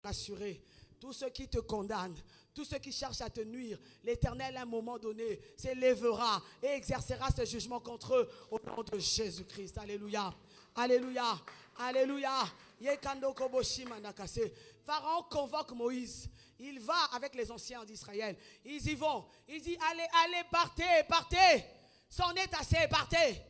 rassurer. Tous ceux qui te condamnent, tous ceux qui cherchent à te nuire, l'Éternel à un moment donné s'élèvera et exercera ce jugement contre eux au nom de Jésus-Christ. Alléluia. Alléluia. Alléluia. Pharaon convoque Moïse. Il va avec les anciens d'Israël. Ils y vont. Il dit, allez, allez, partez, partez. C'en est assez, partez.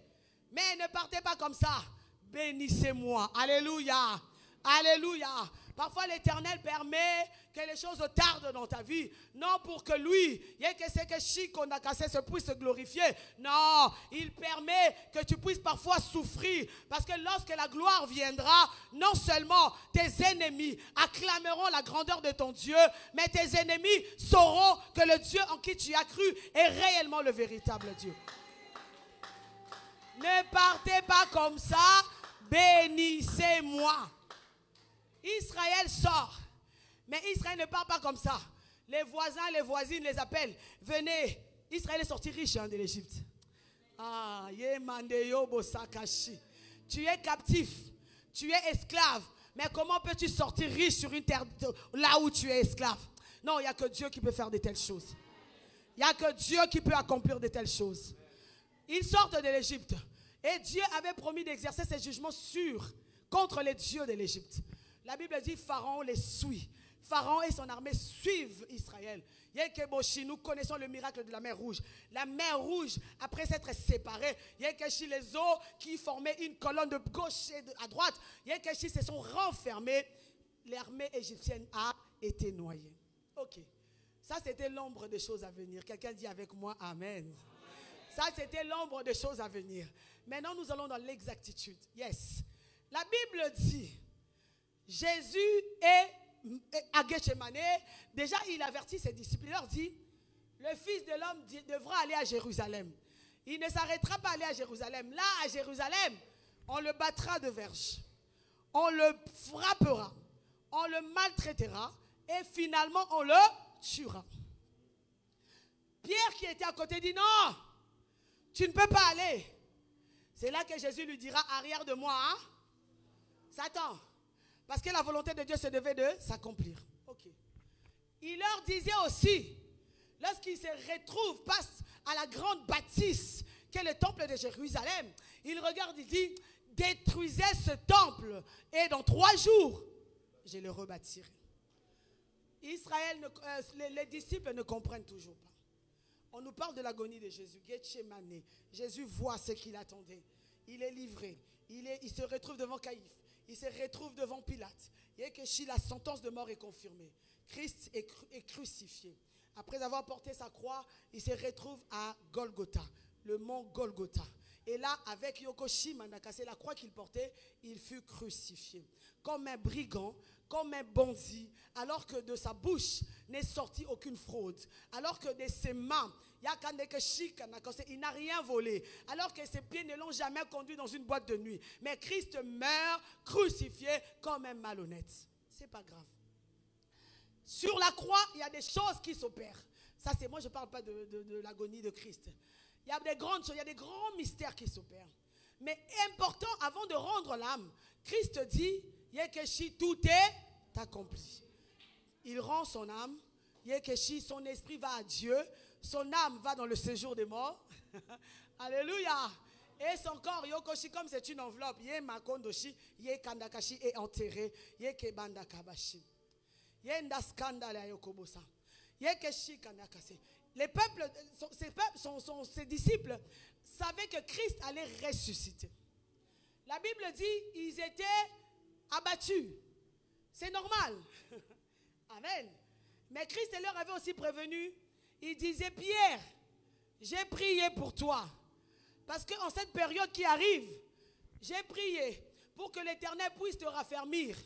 Mais ne partez pas comme ça. Bénissez-moi. Alléluia. Alléluia. Parfois l'Éternel permet que les choses tardent dans ta vie. Non pour que lui, se puisse se glorifier. Non, il permet que tu puisses parfois souffrir. Parce que lorsque la gloire viendra, non seulement tes ennemis acclameront la grandeur de ton Dieu, mais tes ennemis sauront que le Dieu en qui tu as cru est réellement le véritable Dieu. Ne partez pas comme ça. Bénissez-moi. Israël sort. Mais Israël ne part pas comme ça. Les voisins, les voisines les appellent. Venez. Israël est sorti riche de l'Égypte. Ah, tu es captif. Tu es esclave. Mais comment peux-tu sortir riche sur une terre là où tu es esclave? Non, il n'y a que Dieu qui peut faire de telles choses. Il n'y a que Dieu qui peut accomplir de telles choses. Ils sortent de l'Égypte. Et Dieu avait promis d'exercer ses jugements sûrs contre les dieux de l'Égypte. La Bible dit Pharaon les suit. Pharaon et son armée suivent Israël. Nous connaissons le miracle de la mer Rouge. La mer Rouge, après s'être séparée, les eaux qui formaient une colonne de gauche et à droite, se sont renfermées. L'armée égyptienne a été noyée. Ok. Ça, c'était l'ombre des choses à venir. Quelqu'un dit avec moi Amen. Ça, c'était l'ombre des choses à venir. Maintenant, nous allons dans l'exactitude. Yes. La Bible dit, Jésus est à Gethsemane. Déjà, il avertit ses disciples. Il leur dit, le Fils de l'homme devra aller à Jérusalem. Il ne s'arrêtera pas à aller à Jérusalem. Là, à Jérusalem, on le battra de verge. On le frappera. On le maltraitera. Et finalement, on le tuera. Pierre qui était à côté dit, non, tu ne peux pas aller. C'est là que Jésus lui dira, arrière de moi, hein? Satan. Parce que la volonté de Dieu se devait de s'accomplir. Ok. Il leur disait aussi, lorsqu'il se retrouve, passe à la grande bâtisse, qui est le temple de Jérusalem, il regarde, il dit, détruisez ce temple, et dans 3 jours, je le rebâtirai. Israël, les disciples ne comprennent toujours pas. On nous parle de l'agonie de Jésus. Gethsemane. Jésus voit ce qu'il attendait. Il est livré. Il se retrouve devant Caïphe. Il se retrouve devant Pilate. Et que si la sentence de mort est confirmée, Christ est crucifié. Après avoir porté sa croix, il se retrouve à Golgotha, le mont Golgotha. Et là, avec Yokoshi Mandakase, la croix qu'il portait, il fut crucifié. Comme un brigand, comme un bandit, alors que de sa bouche n'est sortie aucune fraude. Alors que de ses mains, il n'a rien volé. Alors que ses pieds ne l'ont jamais conduit dans une boîte de nuit. Mais Christ meurt crucifié comme un malhonnête. C'est pas grave. Sur la croix, il y a des choses qui s'opèrent. Ça, c'est moi, je ne parle pas de l'agonie de Christ. Il y a des grandes choses, il y a des grands mystères qui s'opèrent. Mais important, avant de rendre l'âme, Christ dit, Yekeshi, tout est accompli. Il rend son âme. Yekeshi, son esprit va à Dieu. Son âme va dans le séjour des morts. Alléluia. Et son corps, Yokoshi, comme c'est une enveloppe, Makondoshi, Kandakashi est enterré. Kebandakabashi. Ndaskandala Yokobosa. Yekeshi Kandakase. Les peuples, ses disciples savaient que Christ allait ressusciter. La Bible dit, ils étaient abattus. C'est normal. Amen. Mais Christ leur avait aussi prévenu. Il disait, Pierre, j'ai prié pour toi. Parce qu'en cette période qui arrive, j'ai prié pour que l'Éternel puisse te raffermir.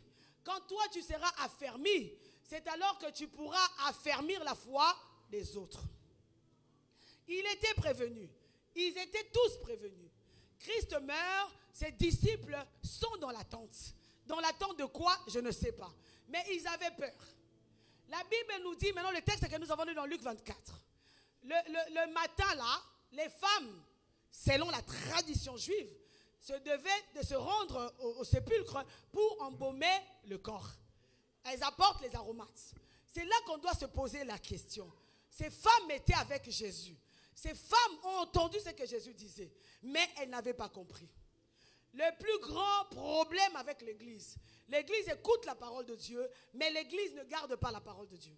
Quand toi tu seras affermi, c'est alors que tu pourras affermir la foi des autres. Il était prévenu. Ils étaient tous prévenus. Christ meurt, ses disciples sont dans l'attente. Dans l'attente de quoi? Je ne sais pas. Mais ils avaient peur. La Bible nous dit, maintenant le texte que nous avons lu dans Luc 24. Le matin là, les femmes, selon la tradition juive, se devaient de se rendre au sépulcre pour embaumer le corps. elles apportent les aromates. C'est là qu'on doit se poser la question. Ces femmes étaient avec Jésus. Ces femmes ont entendu ce que Jésus disait, mais elles n'avaient pas compris. Le plus grand problème avec l'Église, l'Église écoute la parole de Dieu, mais l'Église ne garde pas la parole de Dieu.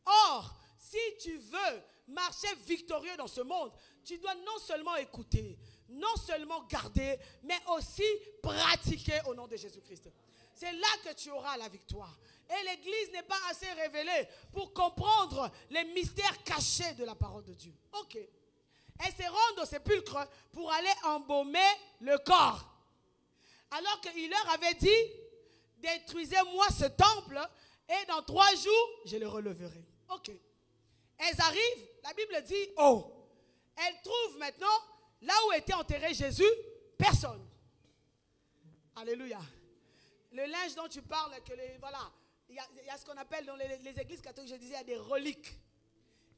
Or, si tu veux marcher victorieux dans ce monde, tu dois non seulement écouter, non seulement garder, mais aussi pratiquer au nom de Jésus-Christ. C'est là que tu auras la victoire. Et l'Église n'est pas assez révélée pour comprendre les mystères cachés de la parole de Dieu. Ok. Elles se rendent au sépulcre pour aller embaumer le corps. Alors qu'il leur avait dit, détruisez-moi ce temple et dans 3 jours, je le releverai. Ok. Elles arrivent, la Bible dit, oh. Elles trouvent maintenant, là où était enterré Jésus, personne. Alléluia. Le linge dont tu parles, voilà, il y a ce qu'on appelle dans les églises catholiques, je disais, il y a des reliques.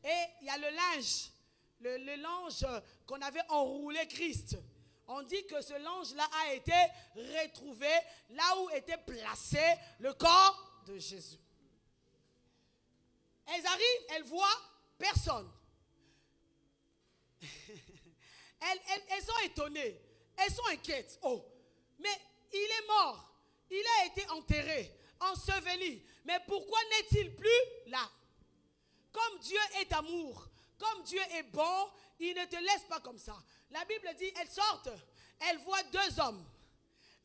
Et il y a le linge, le linge qu'on avait enroulé Christ. On dit que ce linge-là a été retrouvé là où était placé le corps de Jésus. Elles arrivent, elles voient personne. Elles sont étonnées, elles sont inquiètes. Oh, mais il est mort, il a été enterré, enseveli. Mais pourquoi n'est-il plus là? Comme Dieu est amour, comme Dieu est bon, il ne te laisse pas comme ça. La Bible dit, elles sortent, elles voient 2 hommes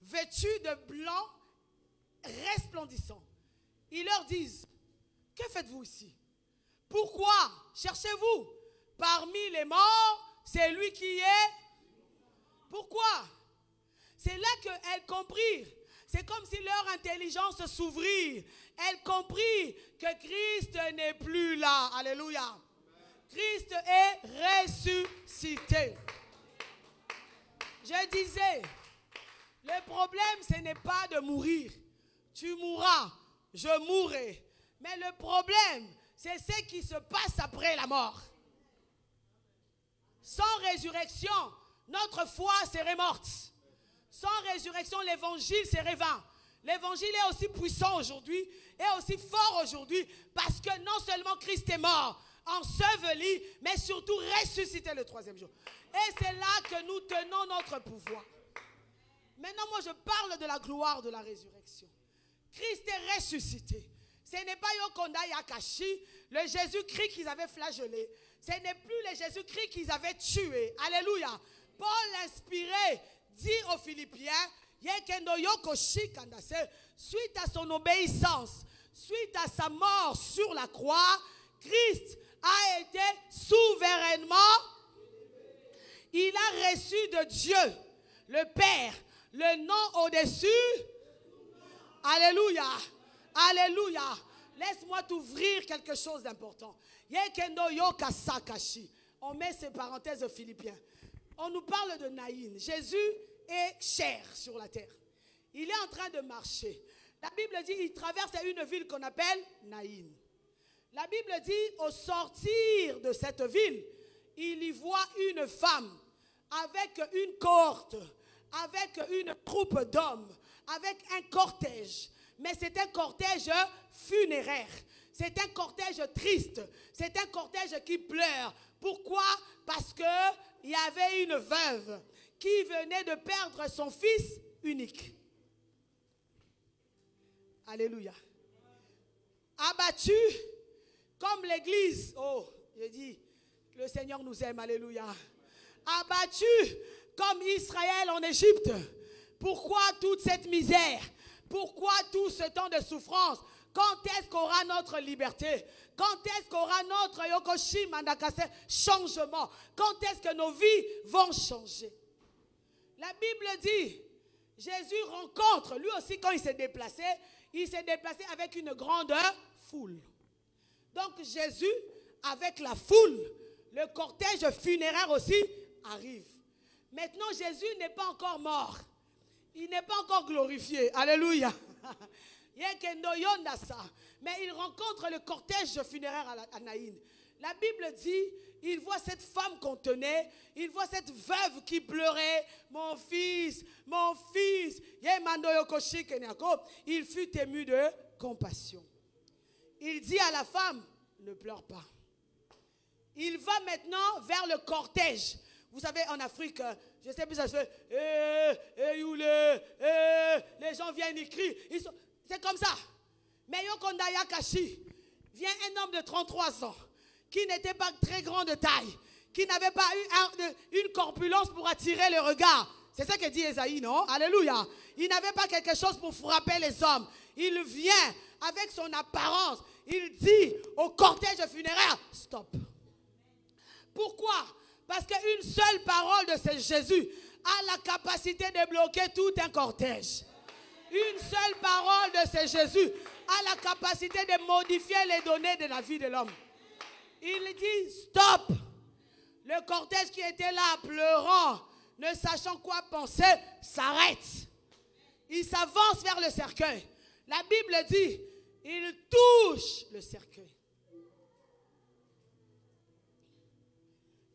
vêtus de blanc resplendissant. Ils leur disent, que faites-vous ici? Pourquoi cherchez-vous parmi les morts celui qui est? Pourquoi? C'est là qu'elles comprirent. C'est comme si leur intelligence s'ouvrit. Elles comprirent que Christ n'est plus là. Alléluia. Christ est ressuscité. Je disais, le problème, ce n'est pas de mourir. Tu mourras, je mourrai. Mais le problème, c'est ce qui se passe après la mort. Sans résurrection, notre foi serait morte. Sans résurrection, l'évangile serait vain. L'évangile est aussi puissant aujourd'hui et aussi fort aujourd'hui parce que non seulement Christ est mort, enseveli, mais surtout ressuscité le 3e jour. Et c'est là que nous tenons notre pouvoir. Maintenant, moi, je parle de la gloire de la résurrection. Christ est ressuscité. Ce n'est pas Yokonda Yakashi, le Jésus-Christ qu'ils avaient flagellé. Ce n'est plus le Jésus-Christ qu'ils avaient tué. Alléluia. Paul, inspiré, dit aux Philippiens, suite à son obéissance, suite à sa mort sur la croix, Christ a été souverainement, il a reçu de Dieu, le Père, le nom au-dessus. Alléluia. Alléluia. Laisse-moi t'ouvrir quelque chose d'important. On met ces parenthèses aux Philippiens. On nous parle de Naïn. Jésus est chair sur la terre. Il est en train de marcher. La Bible dit qu'il traverse une ville qu'on appelle Naïn. La Bible dit au sortir de cette ville, il y voit une femme avec une cohorte, avec une troupe d'hommes, avec un cortège. Mais c'est un cortège funéraire. C'est un cortège triste. C'est un cortège qui pleure. Pourquoi? Parce qu'il y avait une veuve qui venait de perdre son fils unique. Alléluia. Abattu comme l'église. Oh, je dis, le Seigneur nous aime. Alléluia. Abattu comme Israël en Égypte. Pourquoi toute cette misère? Pourquoi tout ce temps de souffrance? Quand est-ce qu'aura notre liberté? Quand est-ce qu'aura notre Yokoshi Mandakase changement? Quand est-ce que nos vies vont changer? La Bible dit, Jésus rencontre, lui aussi quand il s'est déplacé avec une grande foule. Donc Jésus, avec la foule, le cortège funéraire aussi arrive. Maintenant Jésus n'est pas encore mort. Il n'est pas encore glorifié. Alléluia. Mais il rencontre le cortège funéraire à Naïn. La Bible dit, il voit cette femme qu'on tenait, il voit cette veuve qui pleurait, mon fils, mon fils. Il fut ému de compassion. il dit à la femme, ne pleure pas. Il va maintenant vers le cortège. Vous savez, en Afrique, je sais plus, ça se fait, les gens viennent, ils crient. C'est comme ça. Mais Yokondaya Kashi, vient un homme de 33 ans, qui n'était pas très grand de taille, qui n'avait pas eu une corpulence pour attirer le regard. C'est ça que dit Esaïe, non? Alléluia. Il n'avait pas quelque chose pour frapper les hommes. Il vient avec son apparence. Il dit au cortège funéraire, stop. Pourquoi? Parce qu'une seule parole de ce Jésus a la capacité de bloquer tout un cortège. Une seule parole de ce Jésus a la capacité de modifier les données de la vie de l'homme. Il dit stop. Le cortège qui était là pleurant, ne sachant quoi penser, s'arrête. Il s'avance vers le cercueil. La Bible dit, il touche le cercueil.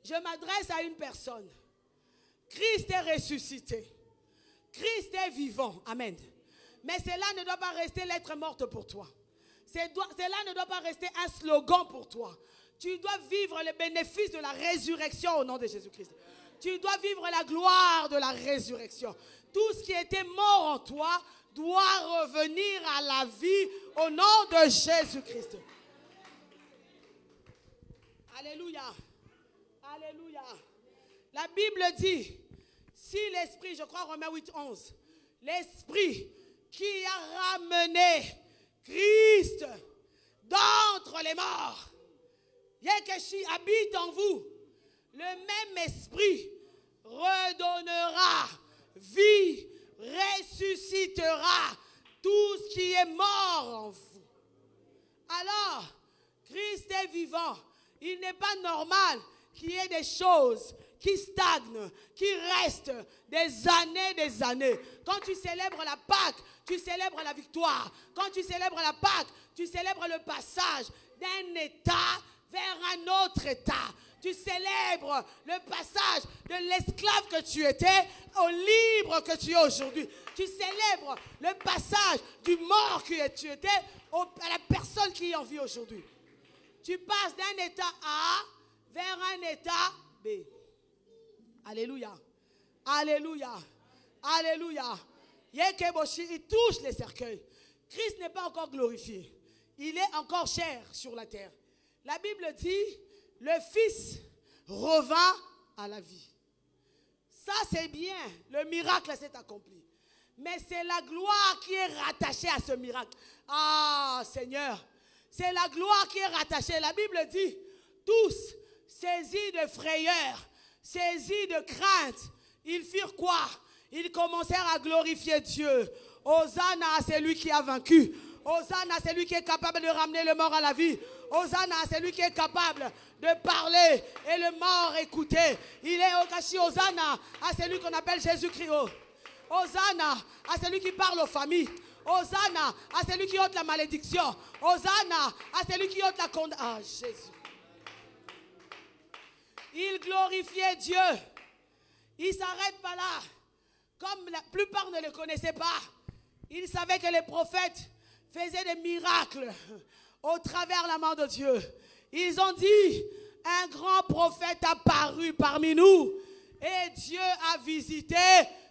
Je m'adresse à une personne. Christ est ressuscité. Christ est vivant. Amen. Mais cela ne doit pas rester l'être morte pour toi. Cela ne doit pas rester un slogan pour toi. Tu dois vivre les bénéfices de la résurrection au nom de Jésus-Christ. Tu dois vivre la gloire de la résurrection. Tout ce qui était mort en toi doit revenir à la vie au nom de Jésus-Christ. Alléluia. Alléluia. La Bible dit, si l'Esprit, je crois Romains 8:11, l'Esprit qui a ramené Christ d'entre les morts, Yekeshi habite en vous, le même Esprit redonnera vie, ressuscitera tout ce qui est mort en vous. Alors, Christ est vivant. Il n'est pas normal qu'il y ait des choses qui stagnent, qui restent des années. Quand tu célèbres la Pâque, tu célèbres la victoire. Quand tu célèbres la Pâque, tu célèbres le passage d'un état vers un autre état. Tu célèbres le passage de l'esclave que tu étais au libre que tu es aujourd'hui. Tu célèbres le passage du mort que tu étais à la personne qui est en vie aujourd'hui. Tu passes d'un état A vers un état B. Alléluia. Alléluia. Alléluia. Yekeboshi, il touche les cercueils. Christ n'est pas encore glorifié. Il est encore chair sur la terre. La Bible dit, le Fils revint à la vie. Ça c'est bien, le miracle s'est accompli. Mais c'est la gloire qui est rattachée à ce miracle. Ah Seigneur, c'est la gloire qui est rattachée. La Bible dit, tous saisis de frayeur, saisis de crainte, ils firent quoi? Ils commencèrent à glorifier Dieu. Hosanna à celui qui a vaincu. Hosanna à celui qui est capable de ramener le mort à la vie. Hosanna à celui qui est capable de parler et le mort écouter. Il est au Kashi. Hosanna à celui qu'on appelle Jésus-Christ. Hosanna à celui qui parle aux familles. Hosanna à celui qui ôte la malédiction. Hosanna à celui qui ôte la condamnation. Ah Jésus. Il glorifiait Dieu. Il ne s'arrête pas là. Comme la plupart ne le connaissaient pas, ils savaient que les prophètes faisaient des miracles au travers la main de Dieu. Ils ont dit, un grand prophète apparu parmi nous et Dieu a visité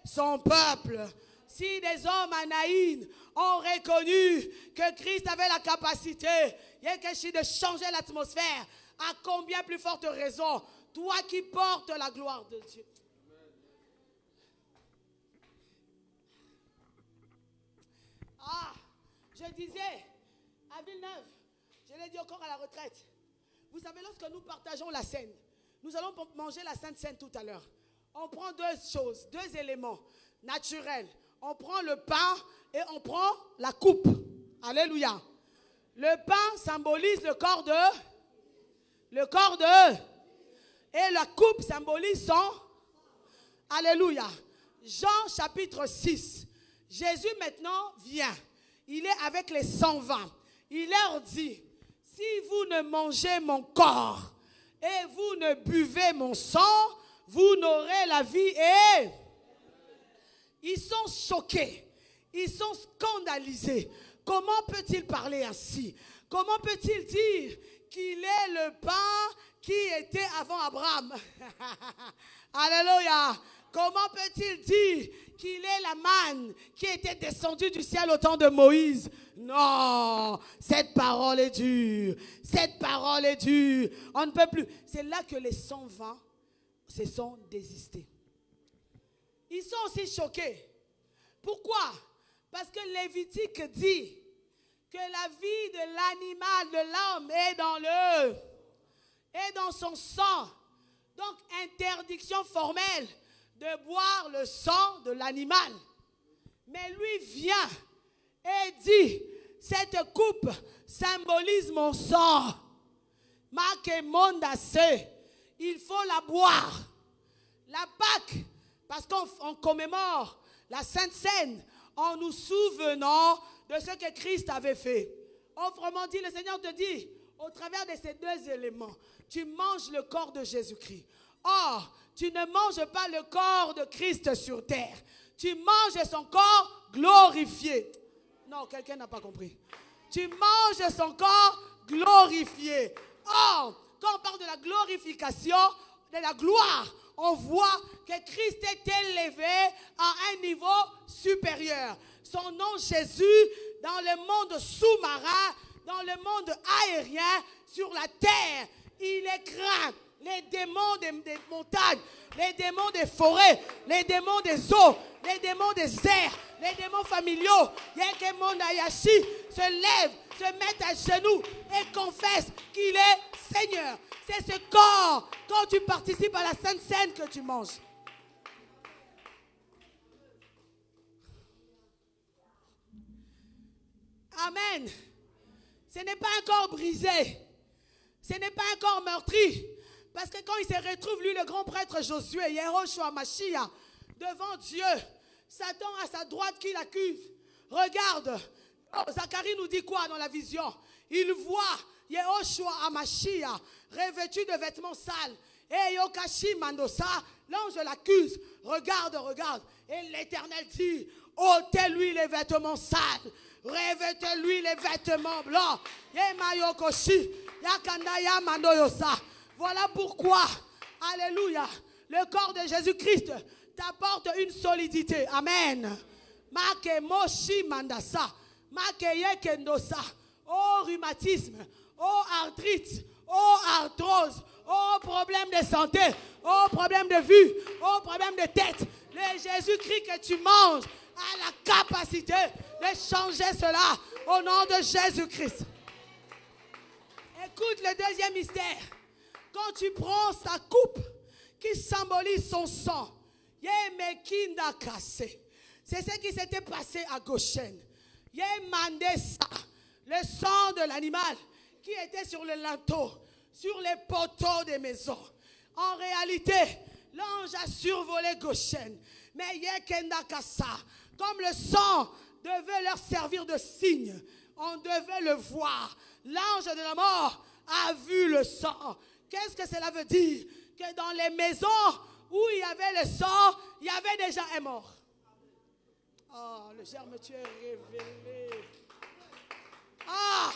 son peuple. Si des hommes à Naïn ont reconnu que Christ avait la capacité de changer l'atmosphère, à combien plus forte raison, toi qui portes la gloire de Dieu. Ah, je disais, à Villeneuve, je l'ai dit encore à la retraite, vous savez, lorsque nous partageons la scène, nous allons manger la Sainte Seine tout à l'heure. On prend deux choses, deux éléments naturels. On prend le pain et on prend la coupe. Alléluia. Le pain symbolise le corps de, et la coupe symbolise son. Alléluia. Jean chapitre 6. Jésus maintenant vient. Il est avec les 120. Il leur dit, si vous ne mangez mon corps et vous ne buvez mon sang, vous n'aurez la vie. Et ils sont choqués. Ils sont scandalisés. Comment peut-il parler ainsi? Comment peut-il dire qu'il est le pain qui était avant Abraham? Alléluia. Comment peut-il dire qu'il est la manne qui était descendue du ciel au temps de Moïse? Non, cette parole est dure. Cette parole est dure. On ne peut plus. C'est là que les 120 se sont désistés. Ils sont aussi choqués. Pourquoi? Parce que Lévitique dit que la vie de l'animal, de l'homme est dans son sang. Donc, interdiction formelle de boire le sang de l'animal. Mais lui vient et dit, cette coupe symbolise mon sang. Il faut la boire. La Pâque, parce qu'on commémore la Sainte Seine en nous souvenant de ce que Christ avait fait. Autrement dit, le Seigneur te dit, au travers de ces deux éléments, tu manges le corps de Jésus-Christ. Or, tu ne manges pas le corps de Christ sur terre. Tu manges son corps glorifié. Non, quelqu'un n'a pas compris. Tu manges son corps glorifié. Or, quand on parle de la glorification, de la gloire, on voit que Christ est élevé à un niveau supérieur. Son nom Jésus, dans le monde sous-marin, dans le monde aérien, sur la terre, il écrase les démons des montagnes, les démons des forêts, les démons des eaux, les démons des airs, les démons familiaux. Yekemonde Ayashi se lève, se met à genoux et confesse qu'il est Seigneur. C'est ce corps, quand tu participes à la Sainte Seine, que tu manges. Amen. Ce n'est pas un corps brisé. Ce n'est pas un corps meurtri. Parce que quand il se retrouve, lui, le grand prêtre Josué, Yehoshua Mashiach, devant Dieu, Satan à sa droite qui l'accuse. Regarde, Zacharie nous dit quoi dans la vision? Il voit Yehoshua Mashiach revêtu de vêtements sales. Et Yokashi Mandosa, l'ange l'accuse. Regarde, regarde. Et l'Éternel dit, ôtez-lui les vêtements sales. Revêtez-lui les vêtements blancs. Yemayokoshi, Yakandaya Mandoyosa. Voilà pourquoi, alléluia, le corps de Jésus-Christ t'apporte une solidité. Amen. Make moshi mandasa, make yekendosa. Oh rhumatisme, oh arthrite, oh arthrose, oh problème de santé, oh problème de vue, oh problème de tête. Le Jésus-Christ que tu manges a la capacité de changer cela au nom de Jésus-Christ. Écoute le deuxième mystère. Quand tu prends sa coupe qui symbolise son sang, c'est ce qui s'était passé à Goshen. Le sang de l'animal qui était sur le linteau, sur les poteaux des maisons. En réalité, l'ange a survolé Goshen. Mais comme le sang devait leur servir de signe, on devait le voir. L'ange de la mort a vu le sang. Qu'est-ce que cela veut dire? Que dans les maisons où il y avait le sang, il y avait déjà un mort. Oh, le germe Dieu est révélé. Ah,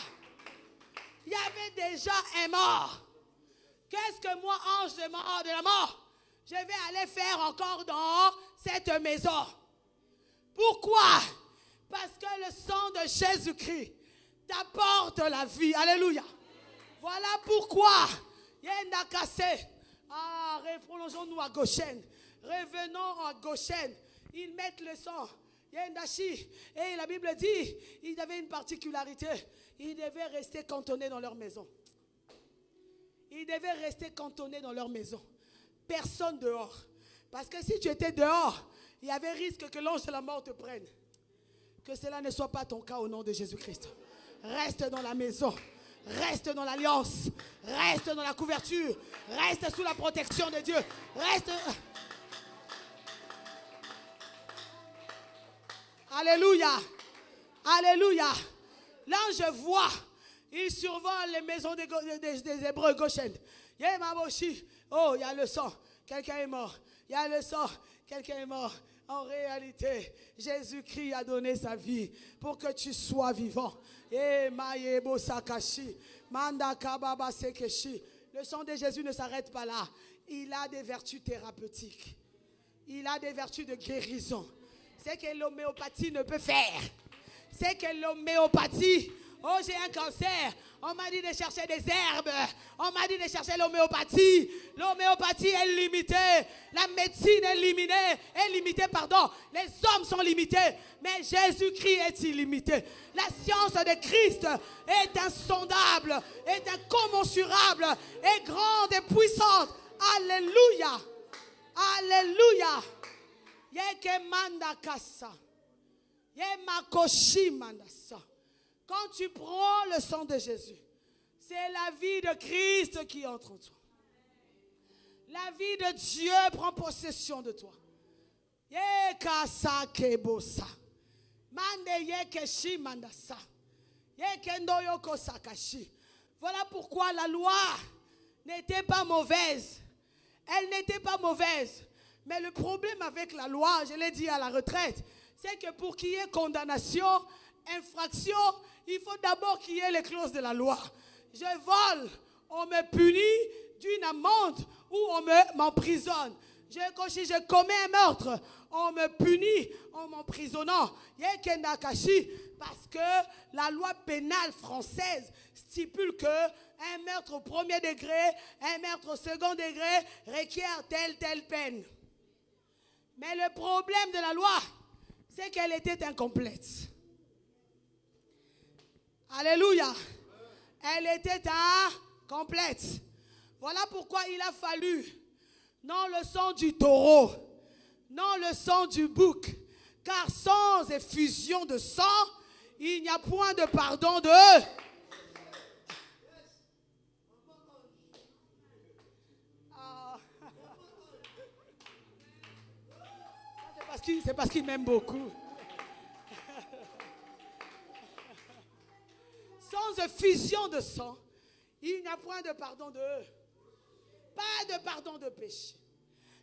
il y avait déjà un mort. Qu'est-ce que moi, ange de la mort, je vais aller faire encore dans cette maison? Pourquoi? Parce que le sang de Jésus-Christ t'apporte la vie. Alléluia. Voilà pourquoi. Ah, prolongeons-nous à Goshen. Revenons à Goshen. Ils mettent le sang. Et la Bible dit, ils avaient une particularité. Ils devaient rester cantonnés dans leur maison. Ils devaient rester cantonnés dans leur maison. Personne dehors. Parce que si tu étais dehors, il y avait risque que l'ange de la mort te prenne. Que cela ne soit pas ton cas au nom de Jésus-Christ. Reste dans la maison. Reste dans l'alliance. Reste dans la couverture. Reste sous la protection de Dieu. Reste. Alléluia. Alléluia. L'ange voit. Il survole les maisons des Hébreux Goshen. Oh, il y a le sang. Quelqu'un est mort. Il y a le sang. Quelqu'un est mort. En réalité, Jésus-Christ a donné sa vie pour que tu sois vivant. Le sang de Jésus ne s'arrête pas là. Il a des vertus thérapeutiques. Il a des vertus de guérison. C'est que l'homéopathie ne peut faire. C'est que l'homéopathie... Oh, j'ai un cancer. On m'a dit de chercher des herbes. On m'a dit de chercher l'homéopathie. L'homéopathie est limitée. La médecine est limitée. Les hommes sont limités. Mais Jésus-Christ est illimité. La science de Christ est insondable, est incommensurable, est grande et puissante. Alléluia. Alléluia. Yeke manda kasa. Yemakoshi mandasa. Quand tu prends le sang de Jésus, c'est la vie de Christ qui entre en toi. La vie de Dieu prend possession de toi. Voilà pourquoi la loi n'était pas mauvaise. Elle n'était pas mauvaise. Mais le problème avec la loi, je l'ai dit à la retraite, c'est que pour qu'il y ait condamnation, infraction, il faut d'abord qu'il y ait les clauses de la loi. Je vole, on me punit d'une amende ou on m'emprisonne. Si je commets un meurtre, on me punit en m'emprisonnant. Parce que la loi pénale française stipule que un meurtre au premier degré, un meurtre au second degré requiert telle peine. Mais le problème de la loi, c'est qu'elle était incomplète. Alléluia. Elle était incomplète. Voilà pourquoi il a fallu, non le sang du taureau, non le sang du bouc, car sans effusion de sang, il n'y a point de pardon de... C'est parce qu'il m'aime beaucoup. Sans effusion de sang, il n'y a point de pardon de eux. Pas de pardon de péché.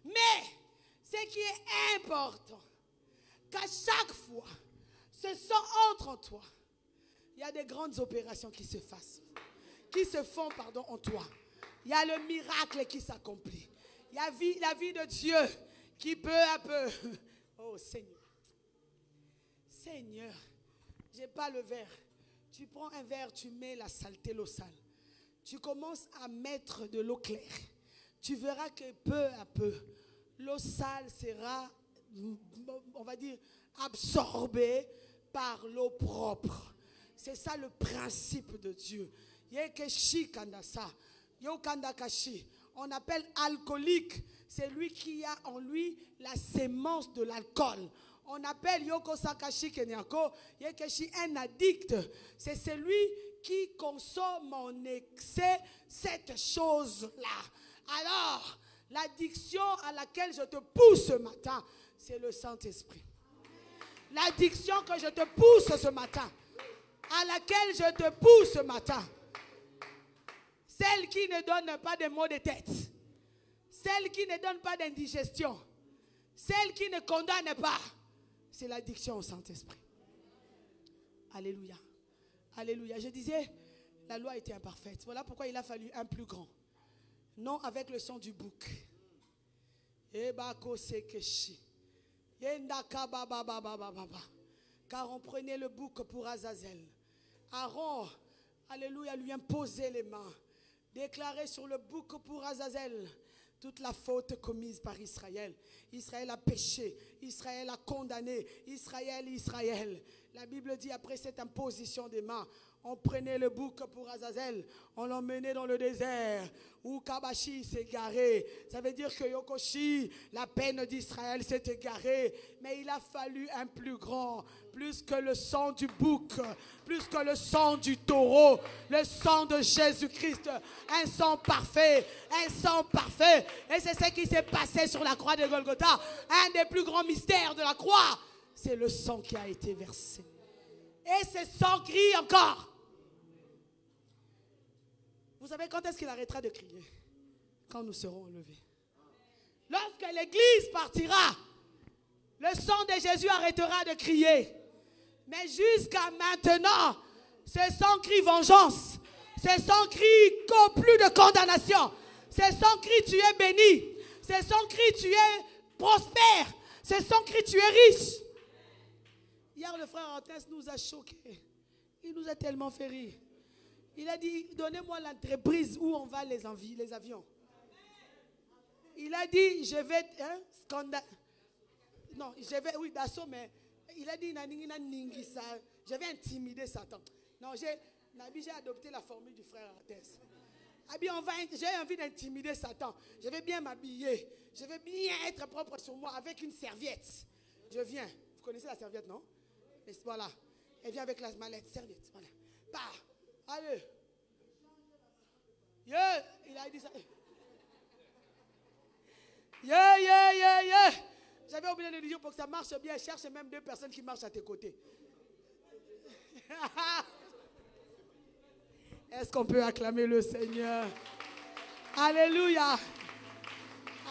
Mais, ce qui est important, qu'à chaque fois, ce sang entre en toi. Il y a des grandes opérations qui se font en toi. Il y a le miracle qui s'accomplit. Il y a la vie de Dieu qui peu à peu... Oh Seigneur. Seigneur, je n'ai pas le verre. Tu prends un verre, tu mets la saleté, l'eau sale. Tu commences à mettre de l'eau claire. Tu verras que peu à peu, l'eau sale sera, on va dire, absorbée par l'eau propre. C'est ça le principe de Dieu. On appelle alcoolique, c'est lui qui a en lui la sémence de l'alcool. On appelle Yoko Sakashi Kenyako, Yekeshi un addict. C'est celui qui consomme en excès cette chose-là. Alors, l'addiction à laquelle je te pousse ce matin, c'est le Saint-Esprit. L'addiction que je te pousse ce matin, à laquelle je te pousse ce matin, celle qui ne donne pas de maux de tête, celle qui ne donne pas d'indigestion, celle qui ne condamne pas, c'est l'addiction au Saint-Esprit. Alléluia. Alléluia. Je disais, la loi était imparfaite. Voilà pourquoi il a fallu un plus grand. Non avec le sang du bouc. Car on prenait le bouc pour Azazel. Aaron, alléluia, lui imposait les mains. Déclarer sur le bouc pour Azazel toute la faute commise par Israël. Israël a péché, Israël a condamné, Israël. La Bible dit après cette imposition des mains, on prenait le bouc pour Azazel, on l'emmenait dans le désert où Kabashi s'est égaré. Ça veut dire que Yokoshi, la peine d'Israël s'est égarée. Mais il a fallu un plus grand, plus que le sang du bouc, plus que le sang du taureau, le sang de Jésus-Christ, un sang parfait, un sang parfait. Et c'est ce qui s'est passé sur la croix de Golgotha. Un des plus grands mystères de la croix, c'est le sang qui a été versé. Et ce sang crie encore. Vous savez quand est-ce qu'il arrêtera de crier? Quand nous serons enlevés. Lorsque l'église partira, Le sang de Jésus arrêtera de crier. Mais jusqu'à maintenant, ce sang crie vengeance. Ce sang crie plus de condamnation. Ce sang crie tu es béni. Ce sang crie tu es prospère. Ce sang crie tu es riche. Hier, le frère Antès nous a choqués. Il nous a tellement fait rire. Il a dit, donnez-moi l'entreprise où on va les avions. Il a dit, je vais... Non, je vais... Oui, d'assaut, mais... Il a dit, je vais intimider Satan. Non, j'ai adopté la formule du frère Arthès. J'ai envie d'intimider Satan. Je vais bien m'habiller. Je vais bien être propre sur moi avec une serviette. Je viens. Vous connaissez la serviette, non? Et voilà. Elle vient avec la mallette, serviette. Voilà. Bah, allez. Yeah. Il a dit ça. Yeah. J'avais oublié de lui dire pour que ça marche bien. Cherche même 2 personnes qui marchent à tes côtés. Est-ce qu'on peut acclamer le Seigneur? Alléluia.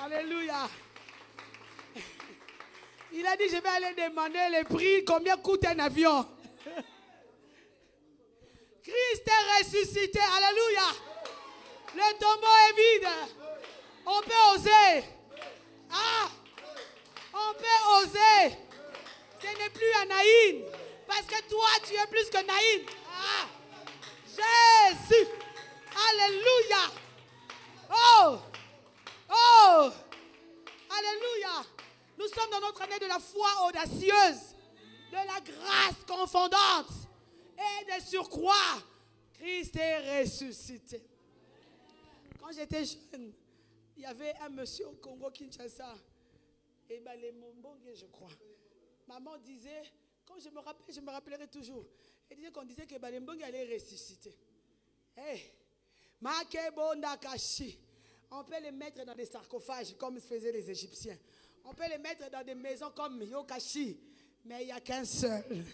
Alléluia. Il a dit, je vais aller demander les prix, combien coûte un avion. Christ est ressuscité. Alléluia. Le tombeau est vide. On peut oser. On peut oser. Ce n'est plus un Naïn. Parce que toi, tu es plus que Naïn. Jésus. Alléluia. Oh. Alléluia. Nous sommes dans notre année de la foi audacieuse, de la grâce confondante et de surcroît. Christ est ressuscité. Quand j'étais jeune, il y avait un monsieur au Congo Kinshasa, et les Mombongue, je crois. Maman disait, quand je me rappellerai toujours, elle disait qu'on disait que les Mombongue allait ressusciter. On peut les mettre dans des sarcophages comme faisaient les Égyptiens. On peut les mettre dans des maisons comme Yokashi. Mais il n'y a qu'un seul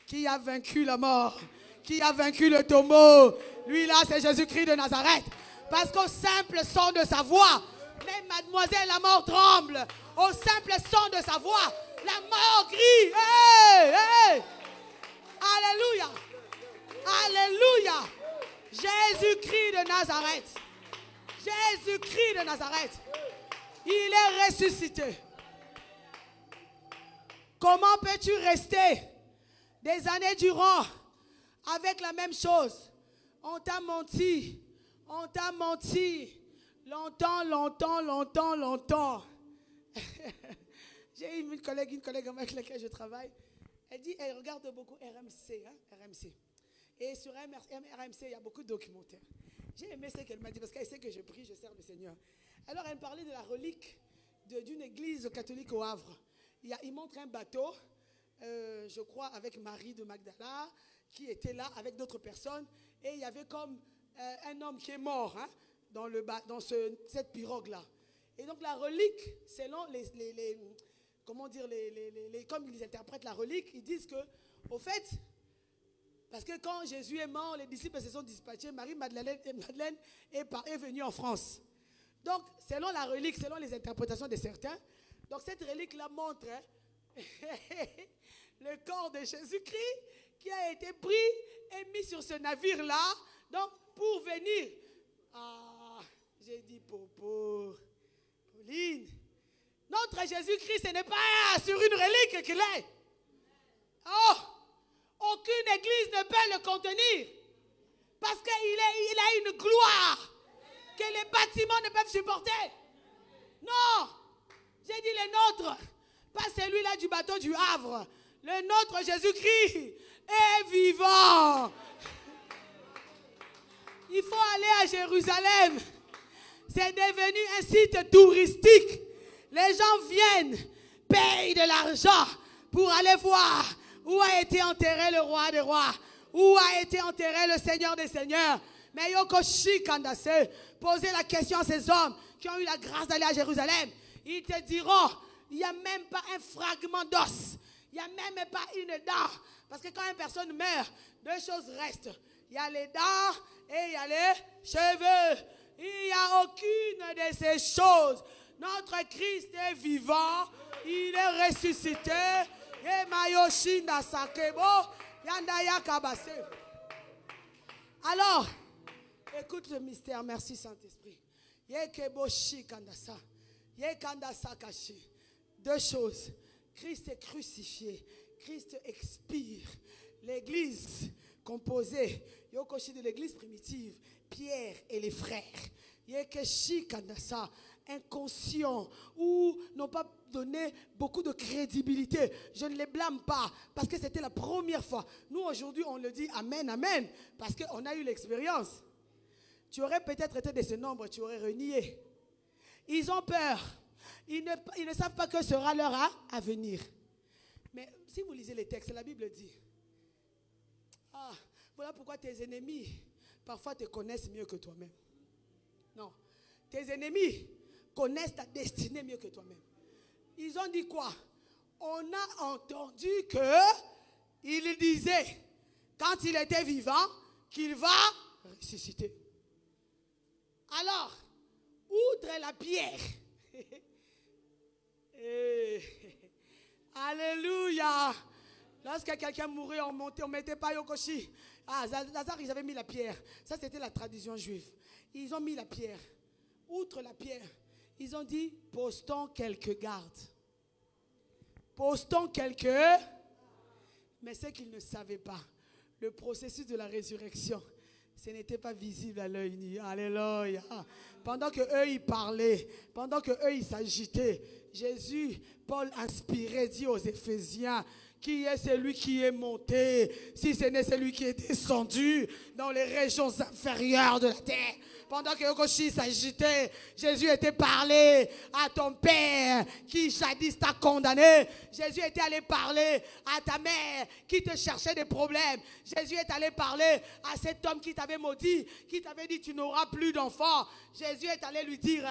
qui a vaincu la mort, qui a vaincu le tombeau. Lui là, c'est Jésus-Christ de Nazareth. Parce qu'au simple son de sa voix, même mademoiselle la mort tremble. Au simple son de sa voix, la mort crie. Hey! Alléluia. Alléluia. Jésus-Christ de Nazareth. Jésus-Christ de Nazareth. Il est ressuscité. Comment peux-tu rester des années durant avec la même chose? On t'a menti. On t'a menti. Longtemps. J'ai une collègue avec laquelle je travaille. Elle dit, elle regarde beaucoup RMC. RMC. Et sur RMC, il y a beaucoup de documentaires. J'ai aimé ce qu'elle m'a dit parce qu'elle sait que je prie, je sers le Seigneur. Alors, elle me parlait de la relique d'une église catholique au Havre. Il montre un bateau, je crois, avec Marie de Magdala, qui était là avec d'autres personnes. Et il y avait comme un homme qui est mort dans cette pirogue-là. Et donc, la relique, selon comme ils interprètent la relique, ils disent que, au fait, parce que quand Jésus est mort, les disciples se sont dispatchés, Marie-Madeleine est venue en France. Donc, selon la relique, selon les interprétations de certains, donc cette relique-là montre le corps de Jésus-Christ qui a été pris et mis sur ce navire-là, donc pour venir. J'ai dit, Pauline, notre Jésus-Christ, ce n'est pas sur une relique qu'il est. Aucune église ne peut le contenir. Parce qu'il a une gloire que les bâtiments ne peuvent supporter. Non. J'ai dit le nôtre. Pas celui-là du bateau du Havre. Le nôtre Jésus-Christ est vivant. Il faut aller à Jérusalem. C'est devenu un site touristique. Les gens viennent, payent de l'argent pour aller voir où a été enterré le roi des rois, où a été enterré le Seigneur des seigneurs. Mais Yokoshi Kandase, posez la question à ces hommes qui ont eu la grâce d'aller à Jérusalem. Ils te diront, il n'y a même pas un fragment d'os. Il n'y a même pas une dent. Parce que quand une personne meurt, 2 choses restent. Il y a les dents et il y a les cheveux. Il n'y a aucune de ces choses Notre Christ est vivant. Il est ressuscité. Et Mayoshinda Sakebo. Yandaya Kabase. Alors, écoute le mystère. Merci Saint-Esprit. Yekeboshi Kandasa. Yekandasa Kashi. Deux choses. Christ est crucifié. Christ expire. L'église composée, Yokoshi de l'église primitive, Pierre et les frères, Yekeshi Kandasa, inconscients ou n'ont pas donné beaucoup de crédibilité. Je ne les blâme pas parce que c'était la première fois. Nous aujourd'hui on le dit amen, amen, parce qu'on a eu l'expérience. Tu aurais peut-être été de ce nombre, tu aurais renié. Ils ont peur. Ils ne savent pas que sera leur avenir. Mais si vous lisez les textes, la Bible dit, voilà pourquoi tes ennemis parfois te connaissent mieux que toi-même. Non, tes ennemis connaissent ta destinée mieux que toi-même. Ils ont dit quoi? On a entendu qu'il disait, quand il était vivant, qu'il va ressusciter. Alors, outre la pierre, alléluia. Lorsque quelqu'un mourait, on ne mettait pas Yokoshi. Lazare, ils avaient mis la pierre. Ça, c'était la tradition juive. Ils ont mis la pierre. Outre la pierre, ils ont dit, postons quelques gardes. Postons quelques... Mais ce qu'ils ne savaient pas, le processus de la résurrection, ce n'était pas visible à l'œil nu. Alléluia. Pendant qu'eux, ils parlaient, pendant qu'eux, ils s'agitaient, Jésus, Paul inspirait, dit aux Éphésiens, qui est celui qui est monté, si ce n'est celui qui est descendu dans les régions inférieures de la terre. Pendant que Yokoshi s'agitait, Jésus était parlé à ton père qui jadis t'a condamné. Jésus était allé parler à ta mère qui te cherchait des problèmes. Jésus est allé parler à cet homme qui t'avait maudit, qui t'avait dit tu n'auras plus d'enfant. Jésus est allé lui dire,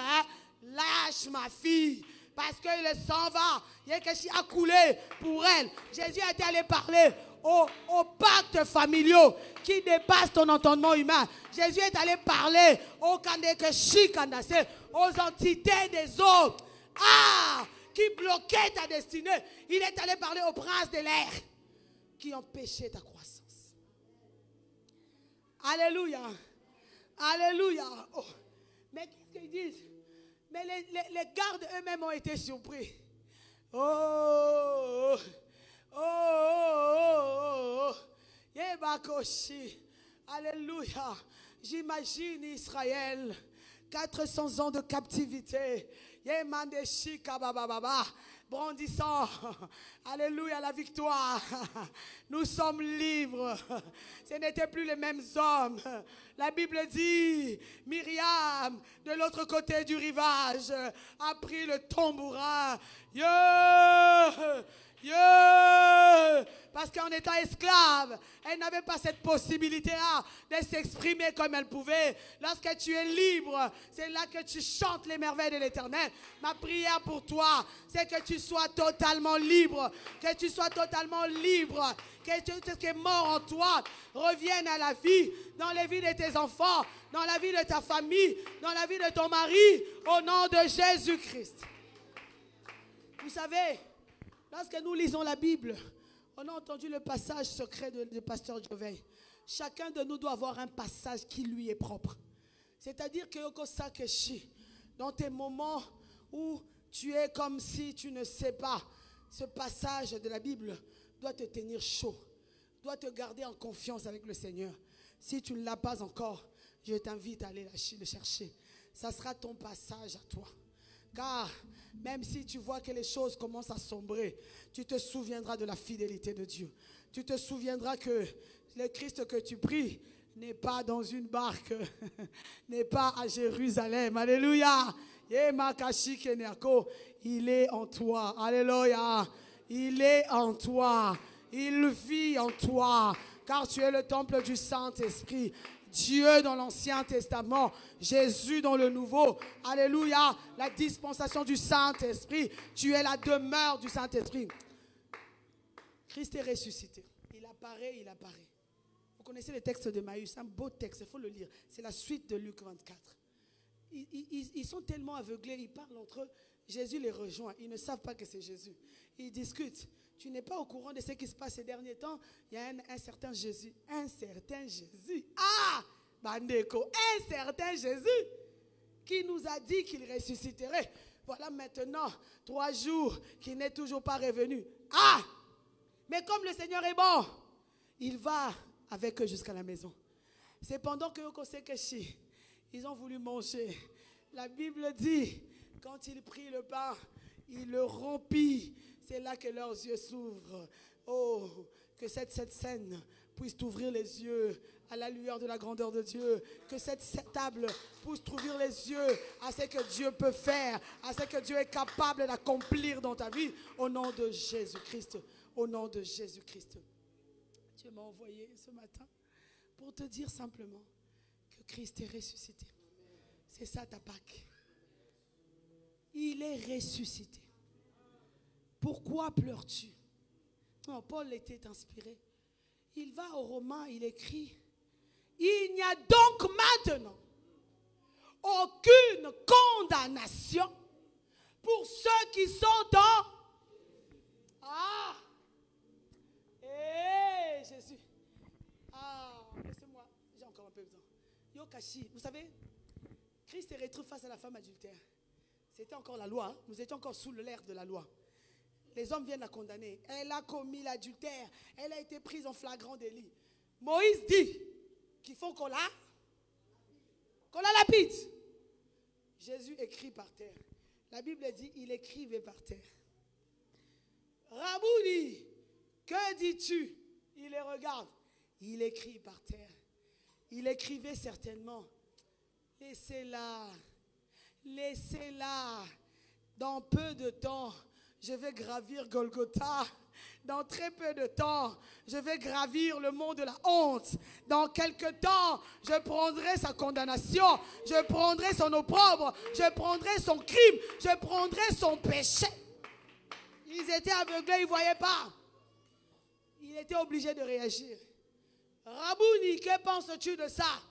lâche ma fille. Parce que le sang va, Yekeshi a coulé pour elle. Jésus a été allé parler aux pactes familiaux qui dépassent ton entendement humain. Jésus est allé parler aux Kandekeshi Kandase, aux entités des autres. Qui bloquaient ta destinée. Il est allé parler aux princes de l'air qui empêchaient ta croissance. Alléluia. Alléluia. Oh. Mais qu'est-ce qu'ils disent? Mais les gardes eux-mêmes ont été surpris. Yebakoshi. Alléluia. J'imagine Israël, 400 ans de captivité. Yemandeshi kabababa. Brandissant, alléluia, la victoire. Nous sommes libres. Ce n'étaient plus les mêmes hommes. La Bible dit, Myriam, de l'autre côté du rivage, a pris le tambourin. Parce qu'en étant esclave, elle n'avait pas cette possibilité-là de s'exprimer comme elle pouvait. Lorsque tu es libre, c'est là que tu chantes les merveilles de l'Éternel. Ma prière pour toi, c'est que tu sois totalement libre. Que tu sois totalement libre. Que tout ce qui est mort en toi revienne à la vie, dans les vies de tes enfants, dans la vie de ta famille, dans la vie de ton mari, au nom de Jésus-Christ. Vous savez, lorsque nous lisons la Bible, on a entendu le passage secret de pasteur Joveil. Chacun de nous doit avoir un passage qui lui est propre. C'est-à-dire que Yokosakeshi, dans tes moments où tu es comme si tu ne sais pas, ce passage de la Bible doit te tenir chaud, doit te garder en confiance avec le Seigneur. Si tu ne l'as pas encore, je t'invite à aller le chercher. Ça sera ton passage à toi. Car même si tu vois que les choses commencent à sombrer, tu te souviendras de la fidélité de Dieu. Tu te souviendras que le Christ que tu pries n'est pas dans une barque, n'est pas à Jérusalem. Alléluia. Il est en toi. Alléluia. Il est en toi. Il vit en toi. Car tu es le temple du Saint-Esprit. Dieu dans l'Ancien Testament, Jésus dans le Nouveau. Alléluia, la dispensation du Saint-Esprit. Tu es la demeure du Saint-Esprit. Christ est ressuscité. Il apparaît, il apparaît. Vous connaissez le texte de Maïs, un beau texte, il faut le lire. C'est la suite de Luc 24. ils sont tellement aveuglés, ils parlent entre eux. Jésus les rejoint. Ils ne savent pas que c'est Jésus. Ils discutent. Tu n'es pas au courant de ce qui se passe ces derniers temps. Il y a un certain Jésus. Un certain Jésus. Ah! Bandeko. Un certain Jésus qui nous a dit qu'il ressusciterait. Voilà maintenant 3 jours qu'il n'est toujours pas revenu. Ah! Mais comme le Seigneur est bon, il va avec eux jusqu'à la maison. C'est pendant que ils ont voulu manger. La Bible dit, quand il prit le pain, il le rompit. C'est là que leurs yeux s'ouvrent. Oh, que cette scène puisse t'ouvrir les yeux à la lueur de la grandeur de Dieu. Que cette table puisse t'ouvrir les yeux à ce que Dieu peut faire, à ce que Dieu est capable d'accomplir dans ta vie. Au nom de Jésus-Christ. Au nom de Jésus-Christ. Dieu m'a envoyé ce matin pour te dire simplement que Christ est ressuscité. C'est ça ta Pâque. Il est ressuscité. Pourquoi pleures-tu? Non, Paul était inspiré. Il va aux Romains, il écrit, il n'y a donc maintenant aucune condamnation pour ceux qui sont dans... Ah! Hé, Jésus. Ah, laissez-moi, j'ai encore un peu besoin. Yokashi, vous savez, Christ est retrouvé face à la femme adultère. C'était encore la loi, hein? Nous étions encore sous l'ère de la loi. Les hommes viennent la condamner. Elle a commis l'adultère. Elle a été prise en flagrant délit. Moïse dit qu'il faut qu'on la lapide. Jésus écrit par terre. La Bible dit, il écrivait par terre. Rabouni, que dis-tu? Il les regarde. Il écrit par terre. Il écrivait certainement. Laissez-la. Laissez-la. Dans peu de temps, je vais gravir Golgotha. Dans très peu de temps, je vais gravir le mont de la honte. Dans quelque temps, je prendrai sa condamnation. Je prendrai son opprobre. Je prendrai son crime. Je prendrai son péché. Ils étaient aveuglés, ils ne voyaient pas. Il était obligé de réagir. Rabouni, que penses-tu de ça?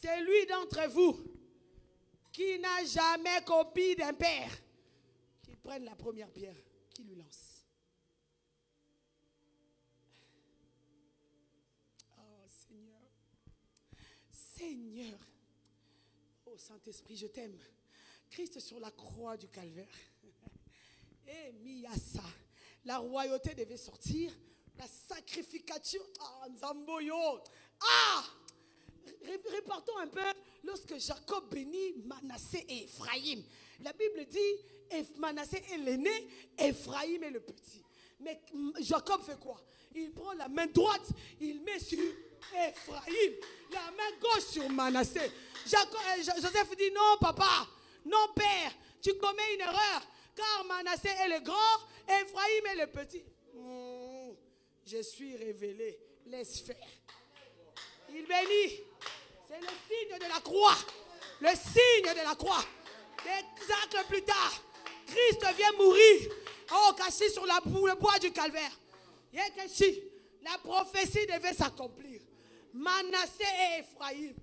C'est lui d'entre vous qui n'a jamais copié d'un père. Qu'il prenne la première pierre, qu'il lui lance. Oh Seigneur. Seigneur. Oh Saint-Esprit, je t'aime. Christ sur la croix du calvaire. Et Miyasa. La royauté devait sortir. La sacrificature. Ah, Nzamboyo. Ah! Repartons un peu. Lorsque Jacob bénit Manassé et Ephraïm, la Bible dit Manassé est l'aîné, Ephraïm est le petit. Mais Jacob fait quoi? Il prend la main droite, il met sur Ephraïm, la main gauche sur Manassé. Joseph dit non papa, non père, tu commets une erreur, car Manassé est le grand, Ephraïm est le petit. Je suis révélé, laisse faire. Il bénit. C'est le signe de la croix. Le signe de la croix. Des siècles plus tard, Christ vient mourir. Oh, caché sur le bois du calvaire. La prophétie devait s'accomplir. Manassé et Ephraïm.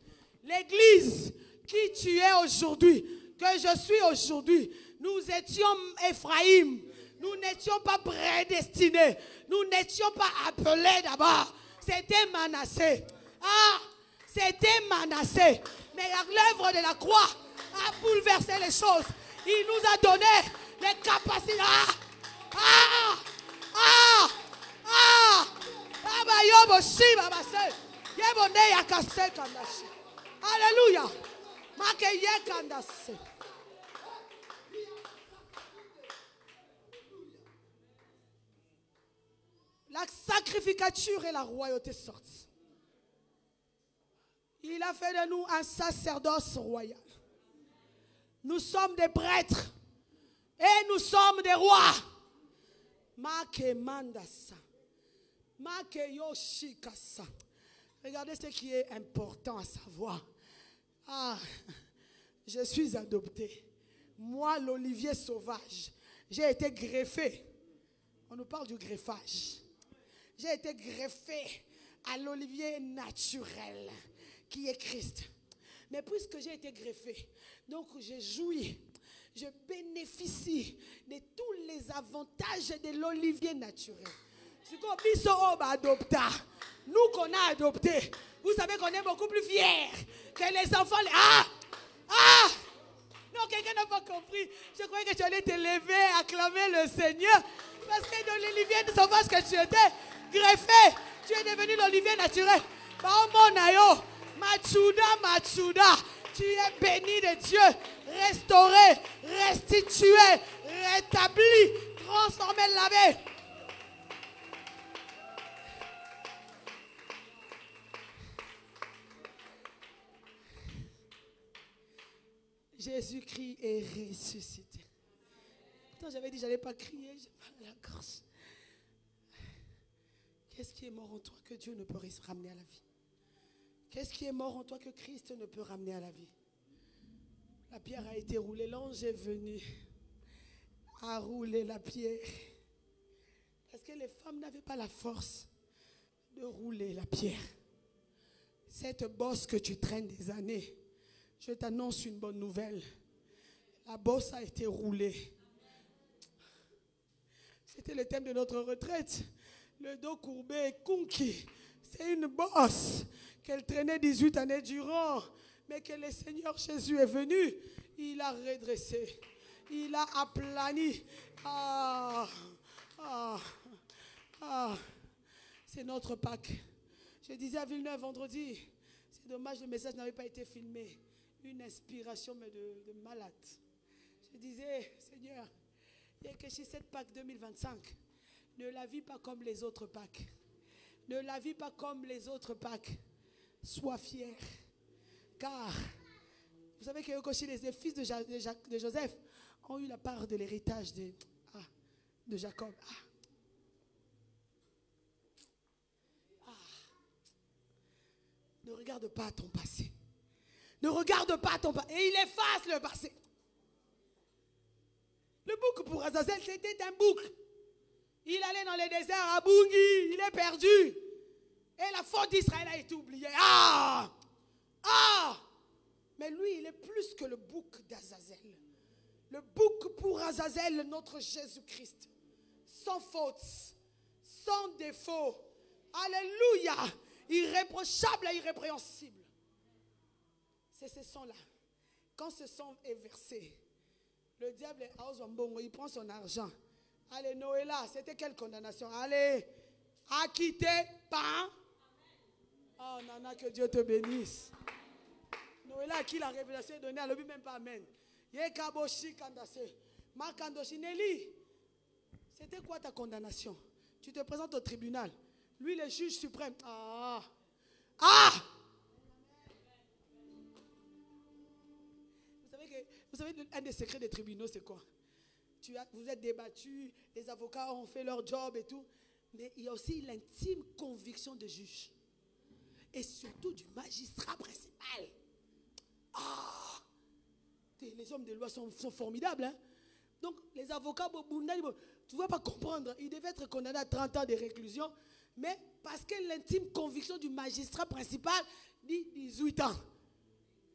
L'église qui tu es aujourd'hui, que je suis aujourd'hui, nous étions Ephraïm. Nous n'étions pas prédestinés. Nous n'étions pas appelés d'abord. C'était Manassé. Ah, c'était Manassé. Mais l'œuvre de la croix a bouleversé les choses. Il nous a donné les capacités. Alléluia. La sacrificature et la royauté sortent. Il a fait de nous un sacerdoce royal. Nous sommes des prêtres et nous sommes des rois. Regardez ce qui est important à savoir. Ah, je suis adopté. Moi, l'olivier sauvage, j'ai été greffé. On nous parle du greffage. J'ai été greffé à l'olivier naturel qui est Christ. Mais puisque j'ai été greffé, donc je jouis, je bénéficie de tous les avantages de l'olivier naturel. Nous qu'on a adopté, vous savez qu'on est beaucoup plus fiers que les enfants. Non, quelqu'un n'a pas compris. Je croyais que tu allais te lever, acclamer le Seigneur. Parce que dans l'olivier sauvage que tu étais, greffé, tu es devenu l'olivier naturel. Matsuda, tu es béni de Dieu, restauré, restitué, rétabli, transformé, lavé. Jésus-Christ est ressuscité. Pourtant, j'avais dit que je n'allais pas crier, j'ai mal à la gorge. Qu'est-ce qui est mort en toi que Dieu ne peut ramener à la vie? Qu'est-ce qui est mort en toi que Christ ne peut ramener à la vie? La pierre a été roulée, l'ange est venu à rouler la pierre. Parce que les femmes n'avaient pas la force de rouler la pierre. Cette bosse que tu traînes des années, je t'annonce une bonne nouvelle. La bosse a été roulée. C'était le thème de notre retraite. Le dos courbé, conquis. C'est une bosse qu'elle traînait 18 années durant. Mais que le Seigneur Jésus est venu. Il a redressé. Il a aplani. C'est notre Pâques. Je disais à Villeneuve vendredi, c'est dommage, le message n'avait pas été filmé. Une inspiration mais de malade. Je disais, Seigneur, il y a que chez cette Pâques 2025, ne la vis pas comme les autres Pâques. Ne la vis pas comme les autres Pâques. Sois fier. Car, vous savez que aussi les fils de Joseph ont eu la part de l'héritage de Jacob. Ne regarde pas ton passé. Ne regarde pas ton passé. Et il efface le passé. Le bouc pour Azazel, c'était un bouc. Il allait dans les déserts à Bungi. Il est perdu. Et la faute d'Israël a été oubliée. Mais lui, il est plus que le bouc d'Azazel. Le bouc pour Azazel, notre Jésus-Christ. Sans faute. Sans défaut. Alléluia. Irréprochable et irrépréhensible. C'est ce sang-là. Quand ce sang est versé, le diable est à Ozambongo, il prend son argent. Allez, Noëlla, c'était quelle condamnation? Allez, acquitté par... Oh, Nana, que Dieu te bénisse. Noëlla, à qui la révélation est donnée, elle ne dit même pas Amen. Yekaboshi Kandase. Makandoshi Nelly. C'était quoi ta condamnation? Tu te présentes au tribunal. Lui, le juge suprême. Vous savez, un des secrets des tribunaux, c'est quoi? Vous êtes débattus, les avocats ont fait leur job et tout. Mais il y a aussi l'intime conviction du juge. Et surtout du magistrat principal. Les hommes de loi sont formidables. Hein? Donc, les avocats, tu ne vas pas comprendre. Ils devaient être condamnés à 30 ans de réclusion. Mais parce que l'intime conviction du magistrat principal dit 18 ans.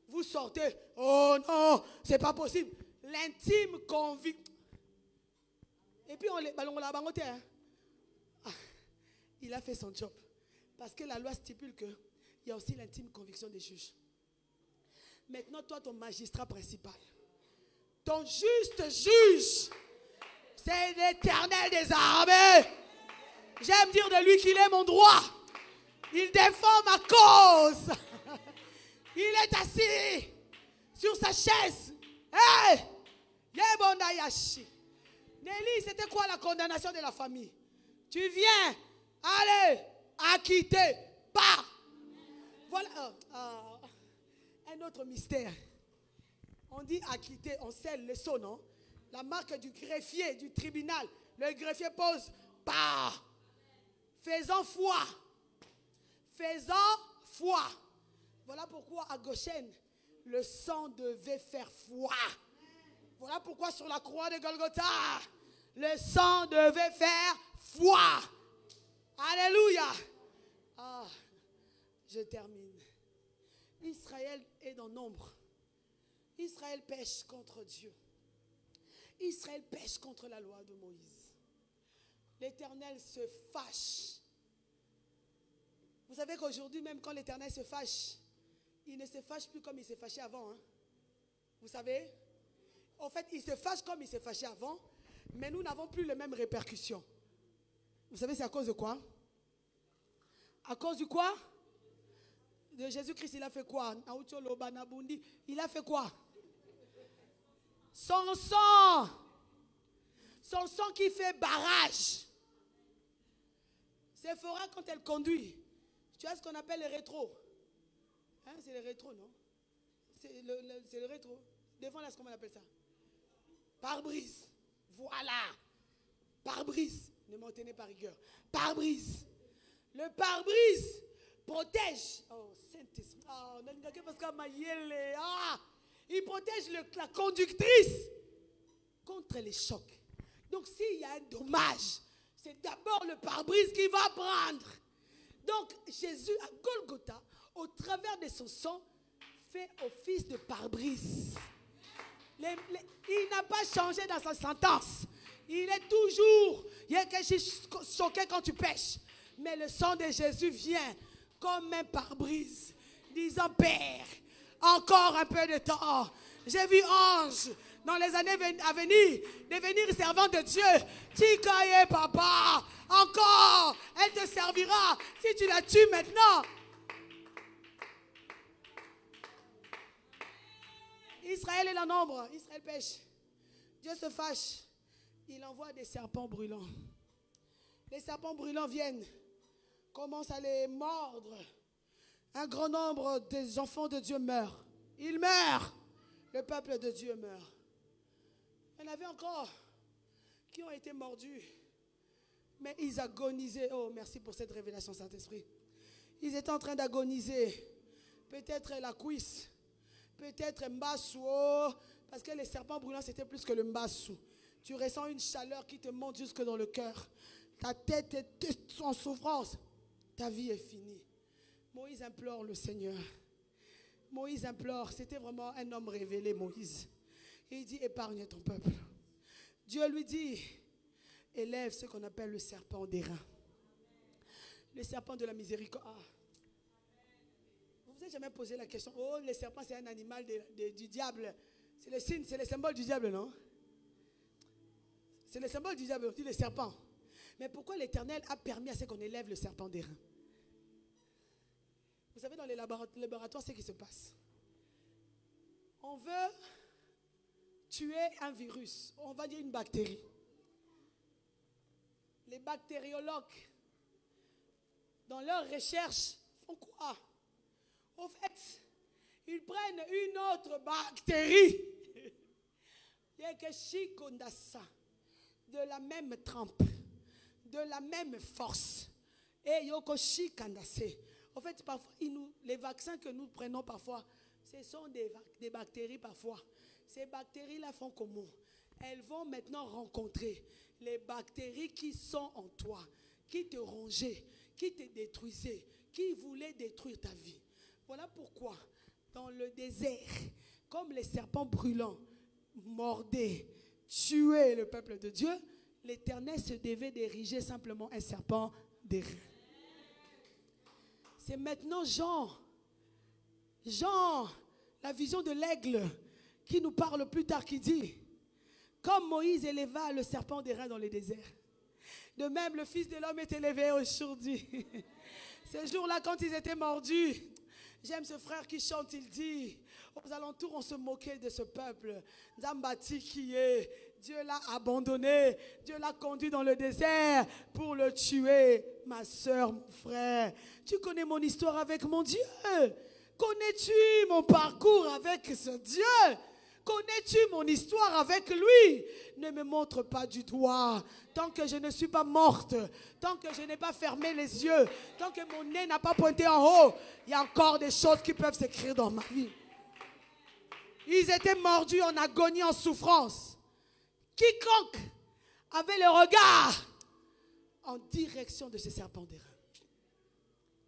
Vous sortez. Oh non, c'est pas possible. L'intime conviction. Et puis on l'a bangoté. Hein? Il a fait son job. Parce que la loi stipule qu'il y a aussi l'intime conviction des juges. Maintenant, toi, ton magistrat principal, ton juste juge, c'est l'Éternel des armées. J'aime dire de lui qu'il est mon droit. Il défend ma cause. Il est assis sur sa chaise. Hey! Yebondayashi. Nelly, c'était quoi la condamnation de la famille? Tu viens, allez, acquitter, pas. Voilà un autre mystère. On dit acquitter, on scelle le sceau, non? La marque du greffier, du tribunal. Le greffier pose, pas. Faisant foi. Faisant foi. Voilà pourquoi à Goshen, le sang devait faire foi. Voilà pourquoi sur la croix de Golgotha, le sang devait faire foi. Alléluia. Je termine. Israël est dans l'ombre. Israël pêche contre Dieu. Israël pêche contre la loi de Moïse. L'Éternel se fâche. Vous savez qu'aujourd'hui, même quand l'Éternel se fâche, il ne se fâche plus comme il s'est fâché avant. Hein? Vous savez? En fait, il se fâche comme il s'est fâché avant, mais nous n'avons plus les mêmes répercussions. Vous savez, c'est à cause de quoi? À cause du quoi? De Jésus-Christ, il a fait quoi? Il a fait quoi? Son sang. Son sang qui fait barrage. Séphora, quand elle conduit, tu as ce qu'on appelle le rétro. Hein, c'est le rétro, non? C'est le rétro. Devant là, comment on appelle ça? Pare-brise. Voilà. Pare-brise. Ne m'en tenez pas rigueur. Pare-brise. Le pare-brise protège. Oh, Saint-Esprit. Il protège la conductrice contre les chocs. Donc, s'il y a un dommage, c'est d'abord le pare-brise qui va prendre. Donc, Jésus, à Golgotha, au travers de son sang, fait office de pare-brise. Il n'a pas changé dans sa sentence. Il est toujours. Il y a quelque chose choqué quand tu pêches. Mais le sang de Jésus vient comme un pare-brise, disant: Père, encore un peu de temps. J'ai vu ange dans les années à venir devenir servant de Dieu. Tikaye papa, encore, elle te servira si tu la tues maintenant. Israël est dans l'ombre, Israël pêche. Dieu se fâche, il envoie des serpents brûlants. Les serpents brûlants viennent, commencent à les mordre. Un grand nombre des enfants de Dieu meurent. Ils meurent. Le peuple de Dieu meurt. Il y en avait encore qui ont été mordus. Mais ils agonisaient. Oh, merci pour cette révélation, Saint-Esprit. Ils étaient en train d'agoniser. Peut-être la cuisse. Peut-être mbassou. Oh, parce que les serpents brûlants, c'était plus que le mbassou. Tu ressens une chaleur qui te monte jusque dans le cœur. Ta tête est en souffrance. Ta vie est finie. Moïse implore le Seigneur. Moïse implore. C'était vraiment un homme révélé, Moïse. Et il dit: épargne ton peuple. Dieu lui dit: élève ce qu'on appelle le serpent d'airain. Le serpent de la miséricorde. Ah. Vous vous êtes jamais posé la question: oh, le serpent, c'est un animal du diable. C'est le signe, c'est le symbole du diable, non? C'est le symbole du diable, on dit le serpent. Mais pourquoi l'Éternel a permis à ce qu'on élève le serpent d'airain? Vous savez, dans les laboratoires, c'est ce qui se passe. On veut tuer un virus, on va dire une bactérie. Les bactériologues, dans leurs recherches, font quoi? Au fait, ils prennent une autre bactérie. De la même trempe, de la même force. Et yokoshi kandase. En fait, parfois, les vaccins que nous prenons parfois, ce sont des bactéries parfois. Ces bactéries-là font comment? Elles vont maintenant rencontrer les bactéries qui sont en toi, qui te rongeaient, qui te détruisaient, qui voulaient détruire ta vie. Voilà pourquoi, dans le désert, comme les serpents brûlants mordaient, tuaient le peuple de Dieu, l'Éternel se devait d'ériger simplement un serpent d'airain. C'est maintenant Jean, la vision de l'aigle, qui nous parle plus tard, qui dit: comme Moïse éleva le serpent d'airain dans le désert, de même le Fils de l'homme est élevé aujourd'hui. Ce jour-là, quand ils étaient mordus, j'aime ce frère qui chante, il dit: aux alentours, on se moquait de ce peuple. Zambati qui est, Dieu l'a abandonné, Dieu l'a conduit dans le désert pour le tuer. Ma soeur, mon frère, tu connais mon histoire avec mon Dieu? Connais-tu mon parcours avec ce Dieu? Connais-tu mon histoire avec lui? Ne me montre pas du doigt. Tant que je ne suis pas morte, tant que je n'ai pas fermé les yeux, tant que mon nez n'a pas pointé en haut, il y a encore des choses qui peuvent s'écrire dans ma vie. Ils étaient mordus en agonie, en souffrance. Quiconque avait le regard en direction de ce serpent d'airain.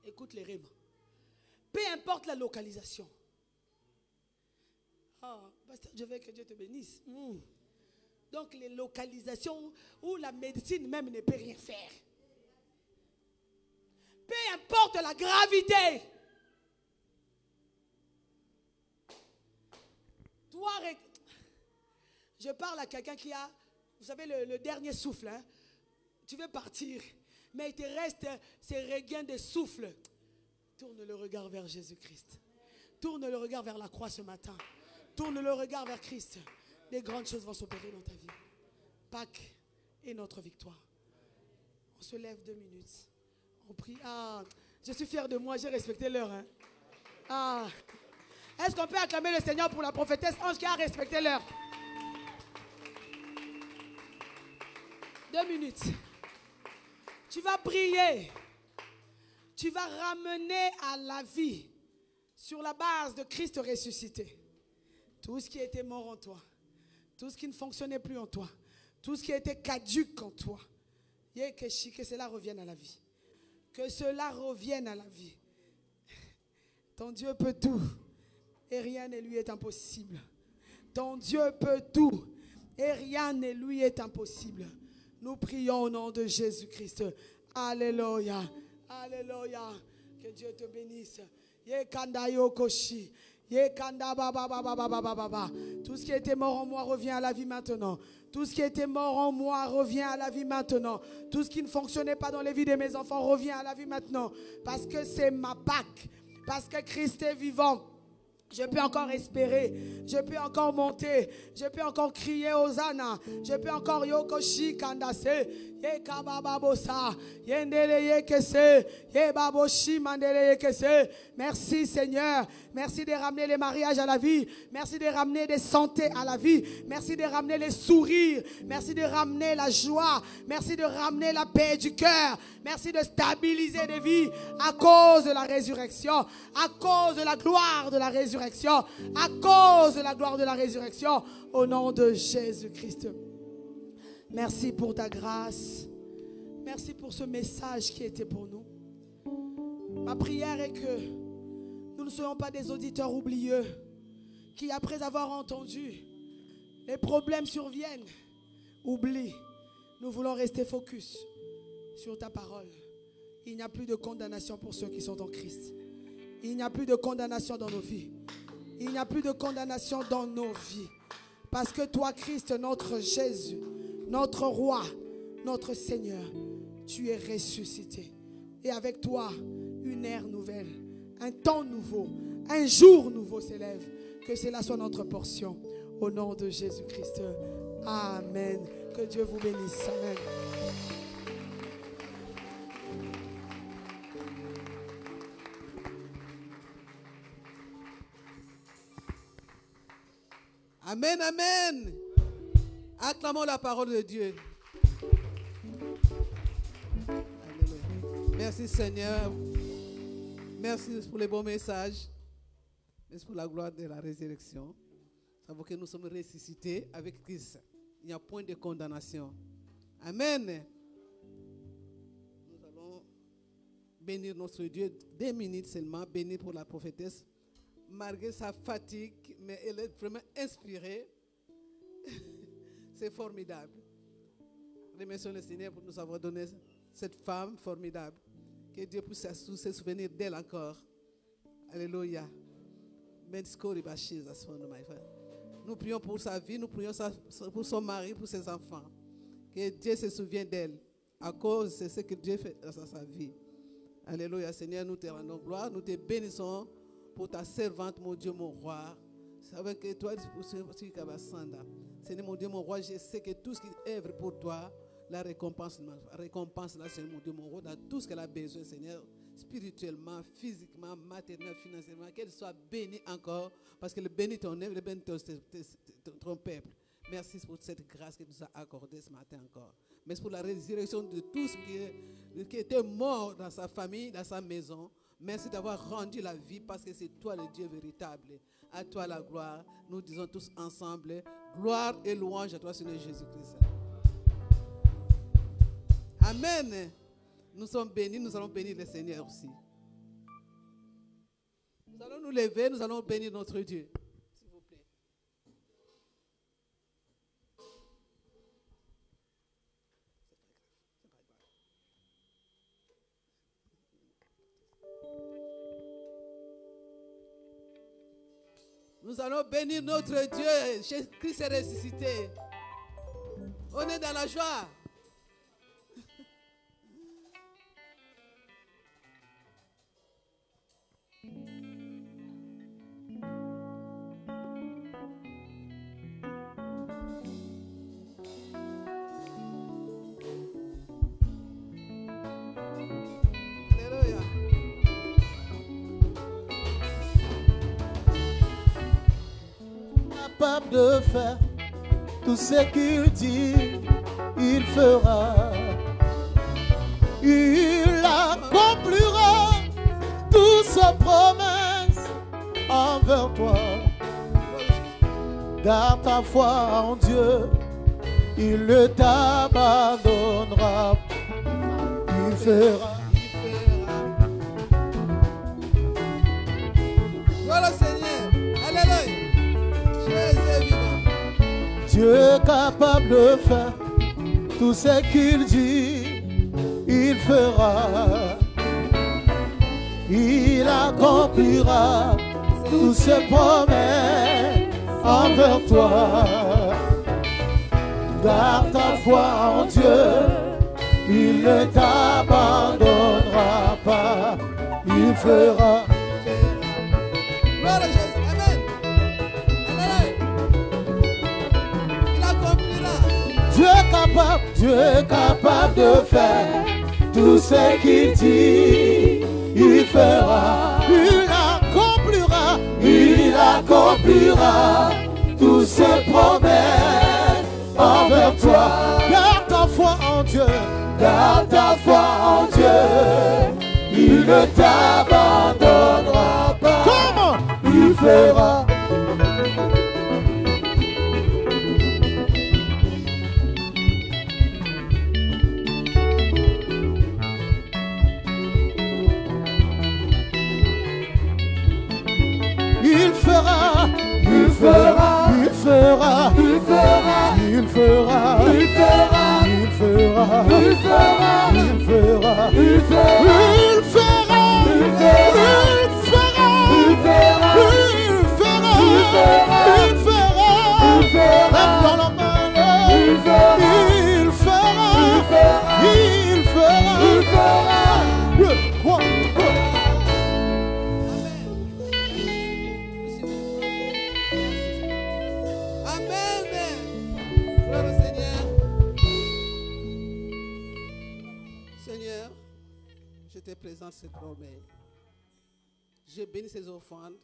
Écoute les rimes. Peu importe la localisation. Ah, pasteur, je veux que Dieu te bénisse. Donc les localisations où la médecine même ne peut rien faire. Peu importe la gravité. Toi, je parle à quelqu'un qui a, vous savez, le dernier souffle. Hein? Tu veux partir, mais il te reste ces regains de souffle. Tourne le regard vers Jésus-Christ. Tourne le regard vers la croix ce matin. Tourne le regard vers Christ. Des grandes choses vont s'opérer dans ta vie. Pâques est notre victoire. On se lève 2 minutes. On prie. Ah, je suis fier de moi, j'ai respecté l'heure. Hein. Ah. Est-ce qu'on peut acclamer le Seigneur pour la prophétesse Ange qui a respecté l'heure? 2 minutes. Tu vas prier. Tu vas ramener à la vie, sur la base de Christ ressuscité, tout ce qui était mort en toi, tout ce qui ne fonctionnait plus en toi, tout ce qui était caduque en toi. Que cela revienne à la vie. Que cela revienne à la vie. Ton Dieu peut tout et rien ne lui est impossible. Ton Dieu peut tout et rien ne lui est impossible. Nous prions au nom de Jésus-Christ. Alléluia. Alléluia. Que Dieu te bénisse. Tout ce qui était mort en moi revient à la vie maintenant. Tout ce qui était mort en moi revient à la vie maintenant. Tout ce qui ne fonctionnait pas dans les vies de mes enfants revient à la vie maintenant. Parce que c'est ma Pâque. Parce que Christ est vivant. Je peux encore espérer, je peux encore monter, je peux encore crier Hosanna, je peux encore yokoshi kandase, ye kabababosa, yendele yekese, ye baboshi mandele yekese. Merci Seigneur, merci de ramener les mariages à la vie, merci de ramener des santé à la vie, merci de ramener les sourires, merci de ramener la joie, merci de ramener la paix du cœur, merci de stabiliser des vies à cause de la résurrection, à cause de la gloire de la résurrection. À cause de la gloire de la résurrection, au nom de Jésus-Christ. Merci pour ta grâce. Merci pour ce message qui était pour nous. Ma prière est que nous ne soyons pas des auditeurs oublieux qui, après avoir entendu, les problèmes surviennent, oublient. Nous voulons rester focus sur ta parole. Il n'y a plus de condamnation pour ceux qui sont en Christ. Il n'y a plus de condamnation dans nos vies. Il n'y a plus de condamnation dans nos vies. Parce que toi, Christ, notre Jésus, notre Roi, notre Seigneur, tu es ressuscité. Et avec toi, une ère nouvelle, un temps nouveau, un jour nouveau s'élève. Que cela soit notre portion. Au nom de Jésus-Christ. Amen. Que Dieu vous bénisse. Amen. Amen, amen. Acclamons la parole de Dieu. Alléluia. Merci Seigneur. Merci pour les bons messages. Merci pour la gloire de la résurrection. Ça veut dire que nous sommes ressuscités avec Christ. Il n'y a point de condamnation. Amen. Nous allons bénir notre Dieu 2 minutes seulement. Bénir pour la prophétesse. Malgré sa fatigue, mais elle est vraiment inspirée. C'est formidable. Remercions le Seigneur pour nous avoir donné cette femme formidable. Que Dieu puisse se souvenir d'elle encore. Alléluia. Nous prions pour sa vie, nous prions pour son mari, pour ses enfants. Que Dieu se souvienne d'elle. À cause de ce que Dieu fait dans sa vie. Alléluia. Seigneur, nous te rendons gloire, nous te bénissons. Pour ta servante, mon Dieu, mon roi. C'est avec que toi, Seigneur, mon Dieu, mon roi, je sais que tout ce qui œuvre pour toi, la récompense là, Seigneur, mon Dieu, mon roi, dans tout ce qu'elle a besoin, Seigneur, spirituellement, physiquement, matériellement, financièrement, qu'elle soit bénie encore, parce qu'elle bénit ton œuvre, elle bénit ton peuple. Merci pour cette grâce que tu nous as accordée ce matin encore. Merci pour la résurrection de tout ce qui était mort dans sa famille, dans sa maison. Merci d'avoir rendu la vie parce que c'est toi le Dieu véritable. À toi la gloire. Nous disons tous ensemble, gloire et louange à toi, Seigneur Jésus-Christ. Amen. Nous sommes bénis, nous allons bénir le Seigneur aussi. Nous allons nous lever, nous allons bénir notre Dieu. S'il vous plaît. Nous allons bénir notre Dieu. Jésus-Christ est ressuscité. On est dans la joie. Alléluia. Capable de faire tout ce qu'il dit, il fera. Il accomplira toutes ses promesses envers toi. Garde ta foi en Dieu, il ne t'abandonnera. Il fera. Gloire au Seigneur. Alléluia. Jésus est vivant. Dieu est capable de faire tout ce qu'il dit, il fera. Il accomplira toutes ses promesses envers toi. Garde ta foi en Dieu, il ne t'abandonnera pas. Il fera. Gloire à Jésus. Amen. Amen. Il accomplira. Dieu est capable de faire tout ce qu'il dit, il fera. Il accomplira toutes ses promesses envers toi. Garde ta foi en Dieu, garde ta foi en Dieu, il ne t'abandonnera pas. Comment? Il fera. Il fera, il fera, il fera, il fera, il fera, il fera, il fera, il fera, il fera, il fera, il fera, il fera, il fera, il fera, il fera, il fera, il fera, dans la main, il fera, il fera, il fera, il fera, il fera. Amen. Gloire au Seigneur. Seigneur, je te présente cette promesse. Je bénis ces offrandes.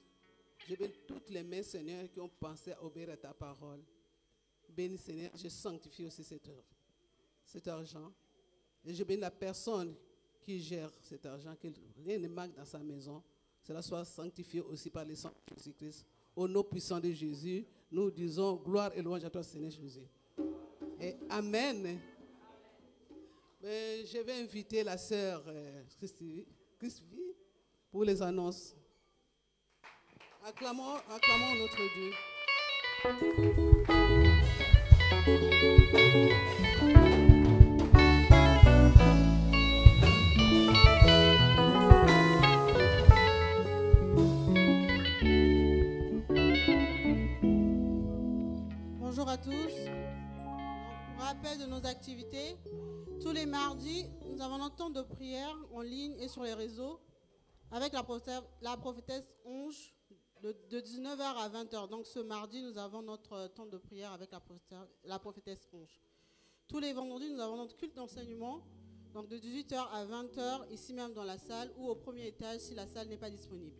Je bénis toutes les mains, Seigneur, qui ont pensé à obéir à ta parole. Bénis, Seigneur, je sanctifie aussi cet argent. Et je bénis la personne qui gère cet argent, que rien ne manque dans sa maison. Cela soit sanctifié aussi par le sang de Jésus-Christ. Au nom puissant de Jésus, nous disons gloire et louange à toi, Seigneur Jésus. Et Amen. Mais je vais inviter la sœur Christy pour les annonces. Acclamons notre Dieu. Bonjour à tous. Rappel de nos activités. Tous les mardis, nous avons notre temps de prière en ligne et sur les réseaux avec la prophétesse Onge de 19h à 20h. Donc ce mardi, nous avons notre temps de prière avec la prophétesse Onge. Tous les vendredis, nous avons notre culte d'enseignement, donc de 18h à 20h, ici même dans la salle ou au premier étage si la salle n'est pas disponible.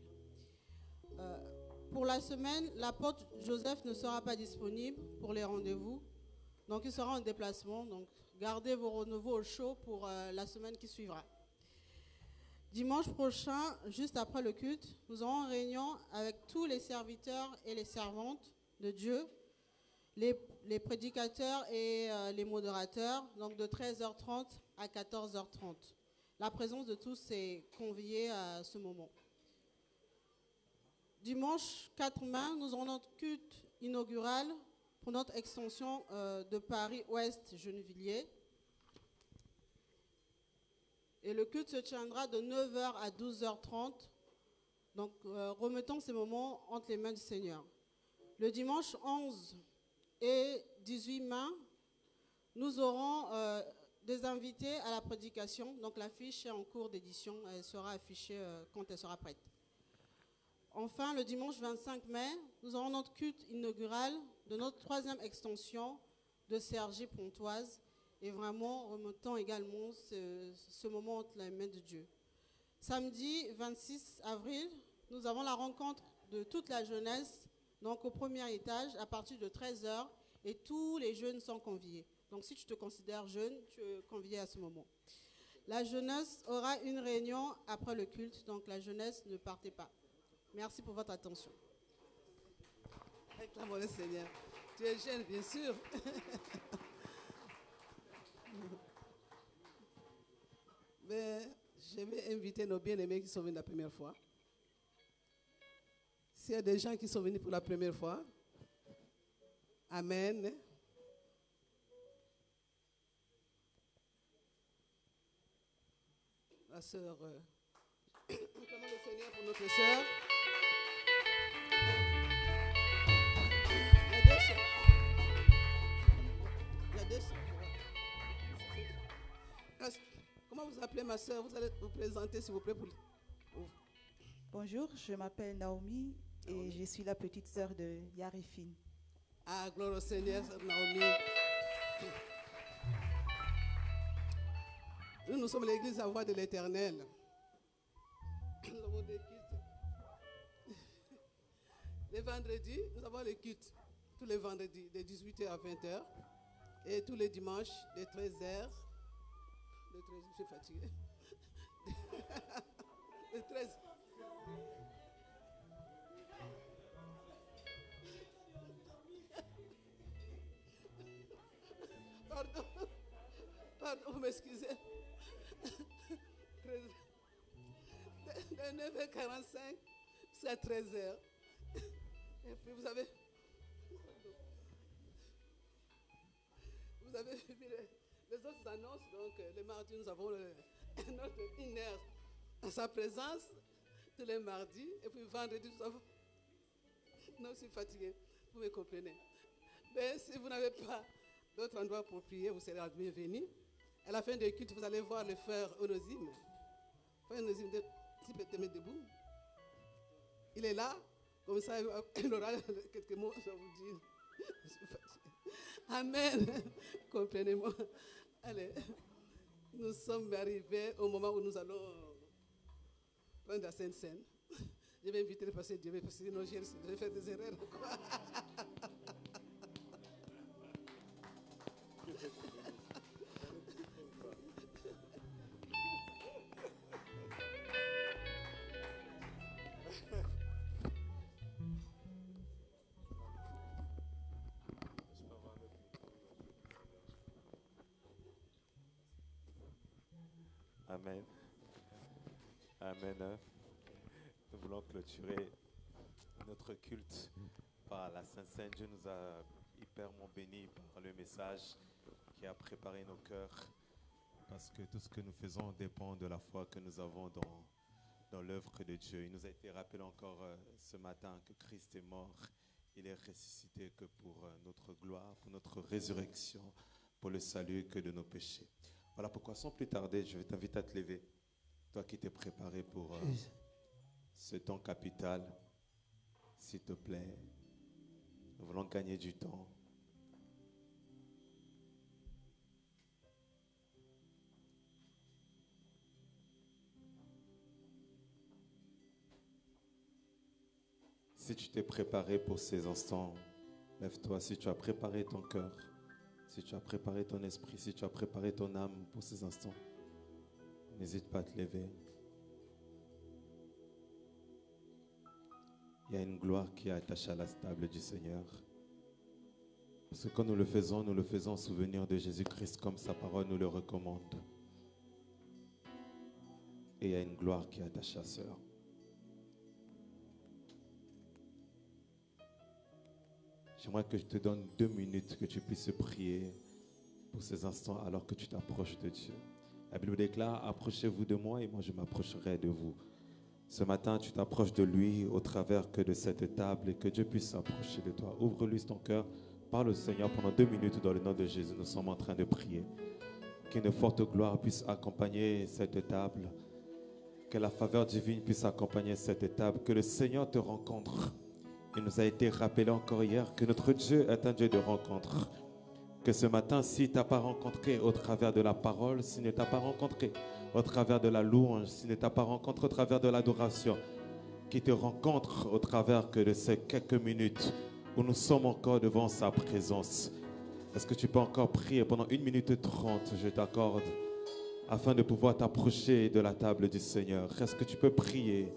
Pour la semaine, l'apôtre Joseph ne sera pas disponible pour les rendez-vous. Donc, il sera en déplacement. Donc, gardez vos renouveaux au chaud pour la semaine qui suivra. Dimanche prochain, juste après le culte, nous aurons une réunion avec tous les serviteurs et les servantes de Dieu, les prédicateurs et les modérateurs, donc de 13h30 à 14h30. La présence de tous est conviée à ce moment. Dimanche 4 mai, nous aurons notre culte inaugural pour notre extension de Paris-Ouest Gennevilliers. Et le culte se tiendra de 9h à 12h30. Donc, remettons ces moments entre les mains du Seigneur. Le dimanche 11 et 18 mai, nous aurons des invités à la prédication. Donc, l'affiche est en cours d'édition. Elle sera affichée quand elle sera prête. Enfin, le dimanche 25 mai, nous aurons notre culte inaugural de notre 3e extension de CRG Pontoise. Et vraiment, remettons également ce moment entre les mains de Dieu. Samedi 26 avril, nous avons la rencontre de toute la jeunesse, donc au premier étage, à partir de 13h, et tous les jeunes sont conviés. Donc si tu te considères jeune, tu es convié à ce moment. La jeunesse aura une réunion après le culte, donc la jeunesse, ne partez pas. Merci pour votre attention. Acclamons le Seigneur. Tu es jeune, bien sûr. Mais je vais inviter nos bien-aimés qui sont venus la première fois. S'il y a des gens qui sont venus pour la première fois, Amen. La sœur, acclamons le Seigneur pour notre sœur. Il y a deux sœurs. Il y a deux sœurs. Comment vous appelez ma sœur? Vous allez vous présenter, s'il vous plaît. Bonjour, je m'appelle Naomi et je suis la petite sœur de Yarifine. Ah, gloire au Seigneur, sœur Naomi. Nous sommes l'église à voix de l'Éternel. Nous avons des cultes. Les vendredis, nous avons les cultes. Tous les vendredis, de 18h à 20h. Et tous les dimanches, de 13h. Je suis fatigué. De 13h. Pardon, vous m'excusez. De 9h45 jusqu'à 13h. Et puis vous avez vu les autres annonces. Donc, le mardi, nous avons notre inner à sa présence, tous les mardis. Et puis vendredi, nous avons. Non, je suis fatigué, vous me comprenez. Mais si vous n'avez pas d'autres endroits pour prier, vous serez bienvenus. À la fin des cultes, vous allez voir le frère Onosim. Frère Onosim, tu peux te mettre debout. Il est là, comme ça, il aura quelques mots à vous dire. Je suis fatigué. Amen. Comprenez-moi. Allez, nous sommes arrivés au moment où nous allons prendre la Sainte Seine. Je vais inviter le pasteur Dieu, parce que sinon je vais faire des erreurs. Amen. Amen. Nous voulons clôturer notre culte par la Sainte Seine. Dieu nous a hyperment bénis par le message qui a préparé nos cœurs. Parce que tout ce que nous faisons dépend de la foi que nous avons dans l'œuvre de Dieu. Il nous a été rappelé encore ce matin que Christ est mort. Il est ressuscité que pour notre gloire, pour notre résurrection, pour le salut que de nos péchés. Voilà pourquoi, sans plus tarder, je vais t'inviter à te lever. Toi qui t'es préparé pour ce temps capital, s'il te plaît, nous voulons gagner du temps. Si tu t'es préparé pour ces instants, lève-toi. Si tu as préparé ton cœur, si tu as préparé ton esprit, si tu as préparé ton âme pour ces instants, n'hésite pas à te lever. Il y a une gloire qui est attachée à la table du Seigneur. Parce que quand nous le faisons en souvenir de Jésus-Christ comme sa parole nous le recommande. Et il y a une gloire qui est attachée à cela. J'aimerais que je te donne 2 minutes que tu puisses prier pour ces instants alors que tu t'approches de Dieu. La Bible déclare, approchez-vous de moi et moi je m'approcherai de vous. Ce matin, tu t'approches de lui au travers que de cette table et que Dieu puisse s'approcher de toi. Ouvre-lui ton cœur, parle au Seigneur pendant 2 minutes dans le nom de Jésus. Nous sommes en train de prier. Qu'une forte gloire puisse accompagner cette table. Que la faveur divine puisse accompagner cette table. Que le Seigneur te rencontre. Il nous a été rappelé encore hier que notre Dieu est un Dieu de rencontre. Que ce matin, s'il ne t'a pas rencontré au travers de la parole, s'il ne t'a pas rencontré au travers de la louange, s'il ne t'a pas rencontré au travers de l'adoration, qu'il te rencontre au travers que de ces quelques minutes où nous sommes encore devant sa présence. Est-ce que tu peux encore prier pendant 1 minute 30, je t'accorde, afin de pouvoir t'approcher de la table du Seigneur? Est-ce que tu peux prier?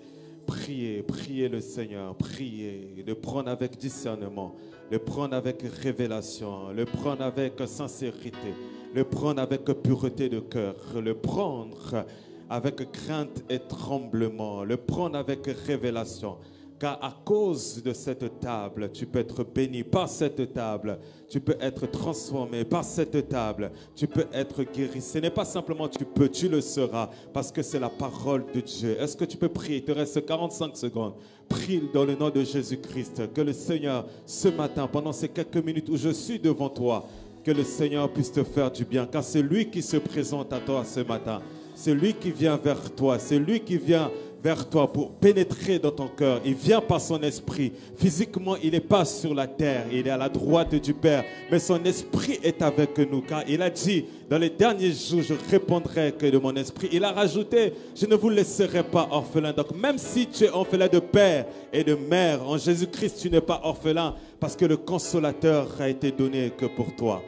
Prier le Seigneur, prier, le prendre avec discernement, le prendre avec révélation, le prendre avec sincérité, le prendre avec pureté de cœur, le prendre avec crainte et tremblement, le prendre avec révélation. Car à cause de cette table, tu peux être béni par cette table, tu peux être transformé par cette table, tu peux être guéri. Ce n'est pas simplement tu peux, tu le seras, parce que c'est la parole de Dieu. Est-ce que tu peux prier? Il te reste 45 secondes. Prie dans le nom de Jésus-Christ, que le Seigneur, ce matin, pendant ces quelques minutes où je suis devant toi, que le Seigneur puisse te faire du bien, car c'est lui qui se présente à toi ce matin. C'est lui qui vient vers toi, c'est lui qui vient vers toi pour pénétrer dans ton cœur. Il vient par son esprit. Physiquement, il n'est pas sur la terre. Il est à la droite du Père. Mais son esprit est avec nous. Car il a dit, dans les derniers jours, je répondrai que de mon esprit. Il a rajouté, je ne vous laisserai pas orphelin. Donc même si tu es orphelin de père et de mère, en Jésus-Christ, tu n'es pas orphelin. Parce que le consolateur a été donné que pour toi.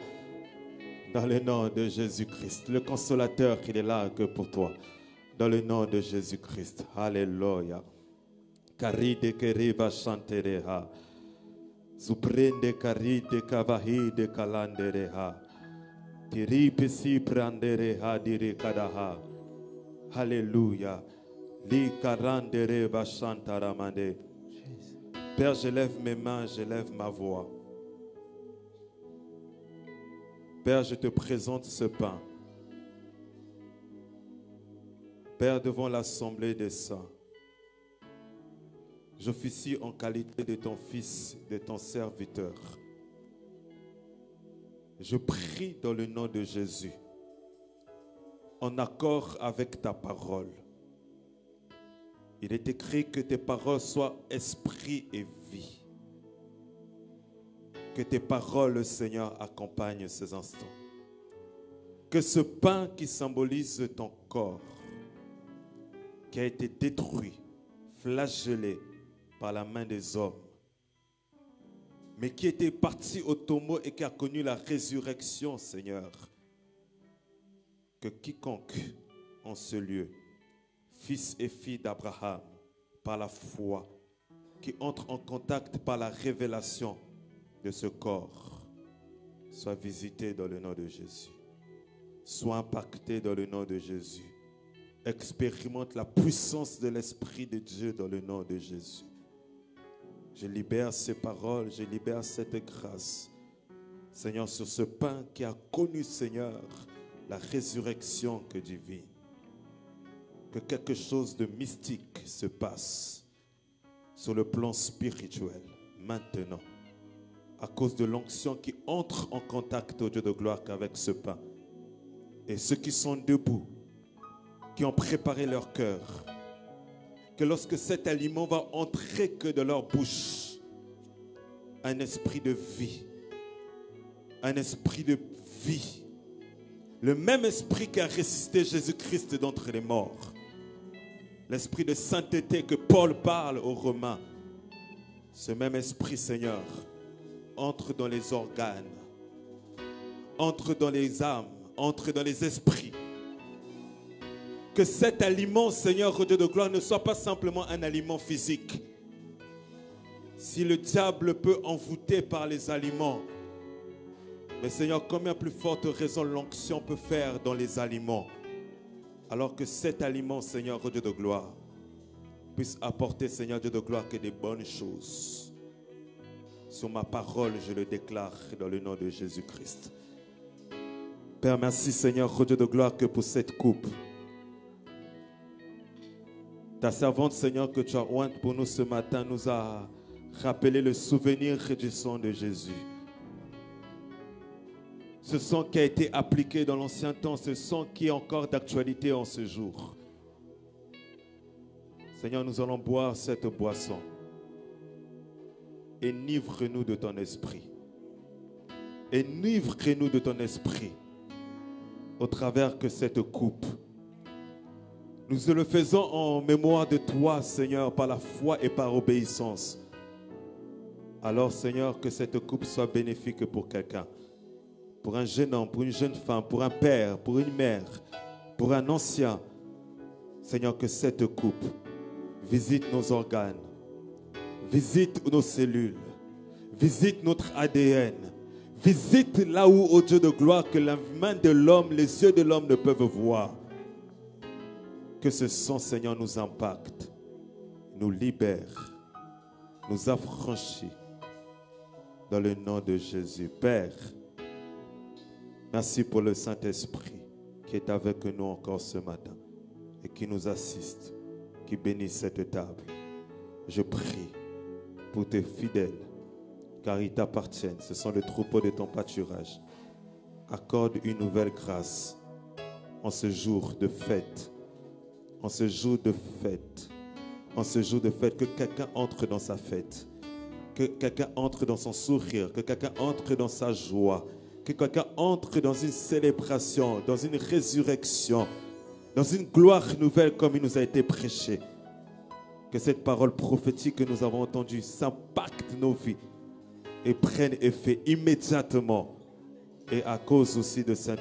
Dans le nom de Jésus-Christ. Le consolateur, il est là que pour toi. Dans le nom de Jésus-Christ. Alléluia. Karide keriva chantereha. Suprende karide kavahide kalandereha. Tiripe si prandereha dirikadaha. Alléluia. Li karandereva chantaramande. Père, je lève mes mains, je lève ma voix. Père, je te présente ce pain. Père, devant l'assemblée des saints, j'officie en qualité de ton fils, de ton serviteur. Je prie dans le nom de Jésus, en accord avec ta parole. Il est écrit que tes paroles soient esprit et vie. Que tes paroles, Seigneur, accompagnent ces instants. Que ce pain qui symbolise ton corps, qui a été détruit, flagellé par la main des hommes, mais qui était parti au tombeau et qui a connu la résurrection, Seigneur, que quiconque en ce lieu, fils et fille d'Abraham, par la foi, qui entre en contact par la révélation de ce corps, soit visité dans le nom de Jésus, soit impacté dans le nom de Jésus. Expérimente la puissance de l'Esprit de Dieu dans le nom de Jésus. Je libère ces paroles, je libère cette grâce, Seigneur, sur ce pain qui a connu, Seigneur, la résurrection que divine. Que quelque chose de mystique se passe sur le plan spirituel, maintenant, à cause de l'onction qui entre en contact au Dieu de gloire avec ce pain. Et ceux qui sont debout, qui ont préparé leur cœur, que lorsque cet aliment va entrer que de leur bouche, un esprit de vie, un esprit de vie, le même esprit qui a ressuscité Jésus-Christ d'entre les morts, l'esprit de sainteté que Paul parle aux Romains, ce même esprit, Seigneur, entre dans les organes, entre dans les âmes, entre dans les esprits. Que cet aliment, Seigneur, au Dieu de gloire, ne soit pas simplement un aliment physique. Si le diable peut envoûter par les aliments, mais Seigneur, combien plus forte raison l'onction peut faire dans les aliments, alors que cet aliment, Seigneur, au Dieu de gloire, puisse apporter, Seigneur Dieu de gloire, que des bonnes choses. sur ma parole, je le déclare dans le nom de Jésus-Christ. Père, merci Seigneur, Dieu de gloire, que pour cette coupe, ta servante Seigneur que tu as ointe pour nous ce matin nous a rappelé le souvenir du sang de Jésus. Ce sang qui a été appliqué dans l'ancien temps, ce sang qui est encore d'actualité en ce jour. Seigneur, nous allons boire cette boisson. Enivre-nous de ton esprit. Enivre-nous de ton esprit au travers de cette coupe. Nous le faisons en mémoire de toi, Seigneur, par la foi et par obéissance. Alors, Seigneur, que cette coupe soit bénéfique pour quelqu'un. Pour un jeune homme, pour une jeune femme, pour un père, pour une mère, pour un ancien. Seigneur, que cette coupe visite nos organes, visite nos cellules, visite notre ADN, visite là où, ô Dieu de gloire, que la main de l'homme, les yeux de l'homme ne peuvent voir. Que ce sang, Seigneur, nous impacte, nous libère, nous affranchit dans le nom de Jésus. Père, merci pour le Saint-Esprit qui est avec nous encore ce matin et qui nous assiste, qui bénit cette table. Je prie pour tes fidèles, car ils t'appartiennent. Ce sont les troupeaux de ton pâturage. Accorde une nouvelle grâce en ce jour de fête. En ce jour de fête. En ce jour de fête, que quelqu'un entre dans sa fête. Que quelqu'un entre dans son sourire. Que quelqu'un entre dans sa joie. Que quelqu'un entre dans une célébration, dans une résurrection, dans une gloire nouvelle comme il nous a été prêché. Que cette parole prophétique que nous avons entendue s'impacte nos vies et prenne effet immédiatement et à cause aussi de Sainte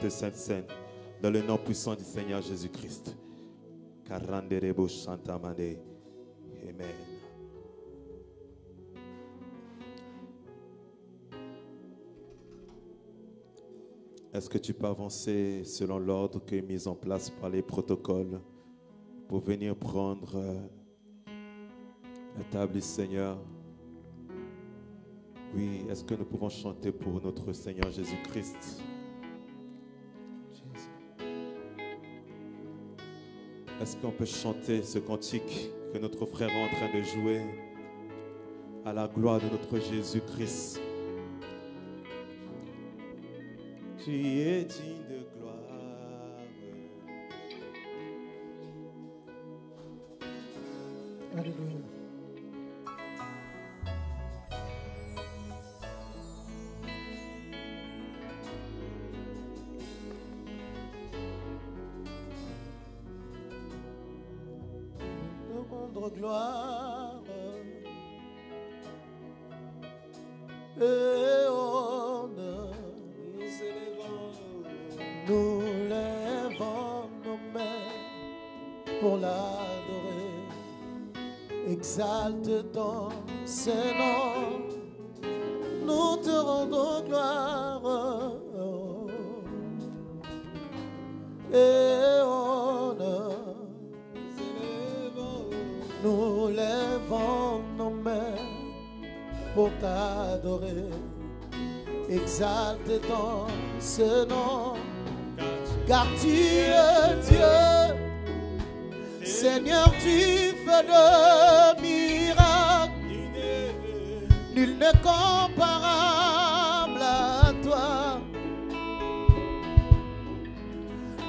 dans le nom puissant du Seigneur Jésus-Christ. Amen. Est-ce que tu peux avancer selon l'ordre qui est mis en place par les protocoles pour venir prendre la table du Seigneur? Oui, est-ce que nous pouvons chanter pour notre Seigneur Jésus-Christ? Est-ce qu'on peut chanter ce cantique que notre frère est en train de jouer à la gloire de notre Jésus-Christ? Tu es digne de gloire. Alléluia. Rendre gloire et honneur. Nous lèvons nos mains pour l'adorer. Exalte ton Seigneur. Nous te rendons gloire et honneur. Nous lèvons nos mains pour t'adorer. Exalte ton nom, car tu es Dieu. Seigneur, tu fais de miracles. Nul n'est comparable à toi.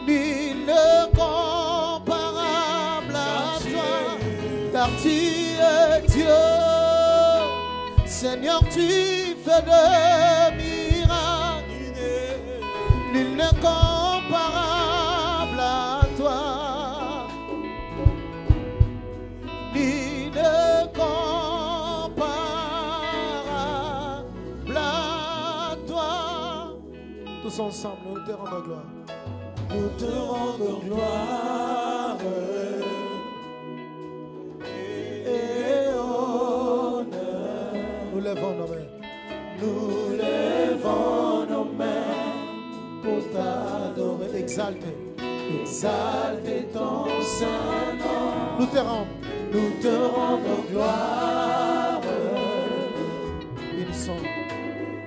Nul n'est comparable à toi. Car tu es Dieu. Seigneur, tu fais de miracles. Nul n'est comparable à toi. Nul n'est comparable à toi. Tous ensemble, nous te rendons gloire. Nous te rendons gloire. Nous lèvons nos mains. Nous lèvons nos mains pour t'adorer. Exalter. Exalter ton Saint-Nom. Nous te rendons gloire. Une reconnaissons.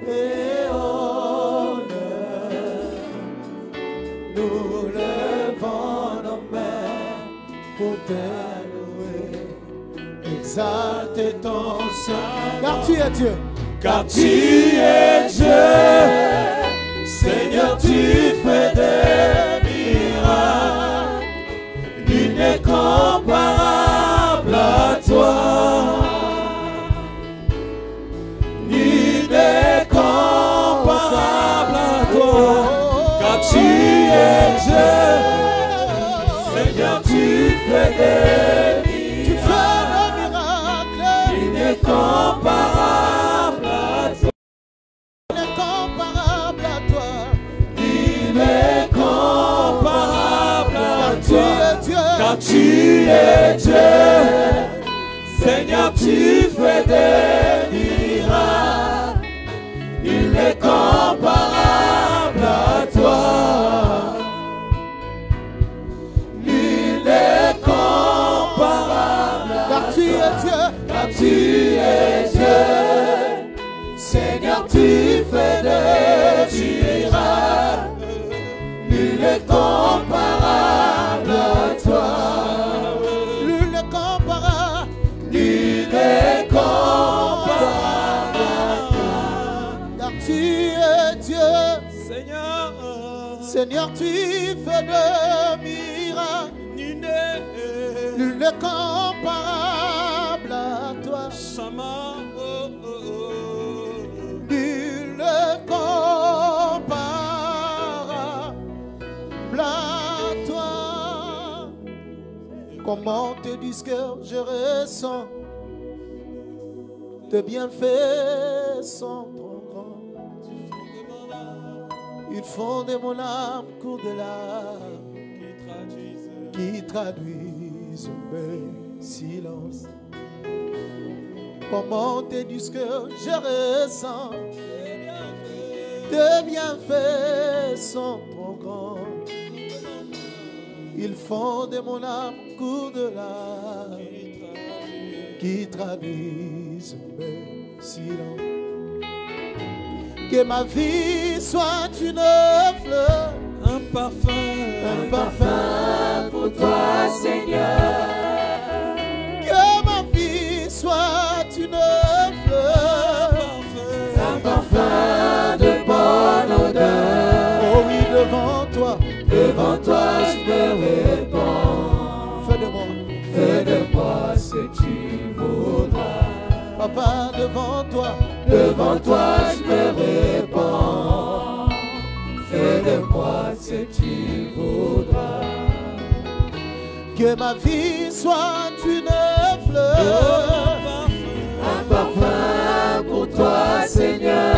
Et honneur, nous levons nos mains pour t'allouer, exalter ton Saint. Car tu es Dieu. Car tu es Dieu, Seigneur, tu fais des miracles, nul n'est comparable à toi, nul n'est comparable à toi, car tu es Dieu, Seigneur, tu fais des miracles, nul n'est comparable. Car tu es Dieu, Seigneur, tu fais des miracles, il n'est comparable à toi, il n'est comparable à toi, car tu es Dieu, Seigneur, tu fais des miracles, il n'est comparable à toi. Seigneur, tu fais de miracles, nul n'est comparable à toi. Nul n'est comparable à toi. Comment te dis que je ressens tes bienfaits sont trop grands. Ils font de mon âme cours de larmes qui traduisent mes silences. Comment te dis que je ressens tes bienfaits sont trop grands. Ils font de mon âme cours de larmes qui traduisent mes silences. Que ma vie soit une fleur, un parfum pour toi, Seigneur. Que ma vie soit une fleur, un parfum de bonne odeur. Oh oui, devant toi je me répands. Fais de moi ce que tu voudras. Papa, devant toi je me répands. Fais de moi ce que tu voudras. Que ma vie soit une fleur, un parfum pour toi, Seigneur.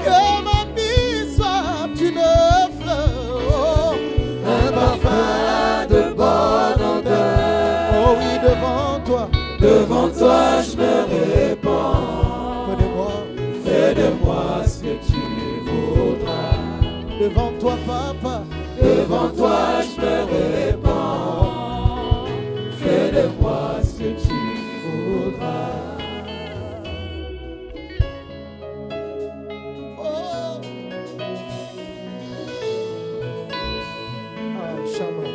Que ma vie soit une fleur, un parfum de bonne odeur. Oh oui, devant toi je me répands. Fais de moi ce que tu voudras. Devant toi, papa, devant toi je me répands. Fais de moi ce que tu voudras. Oh. Ah, Shama.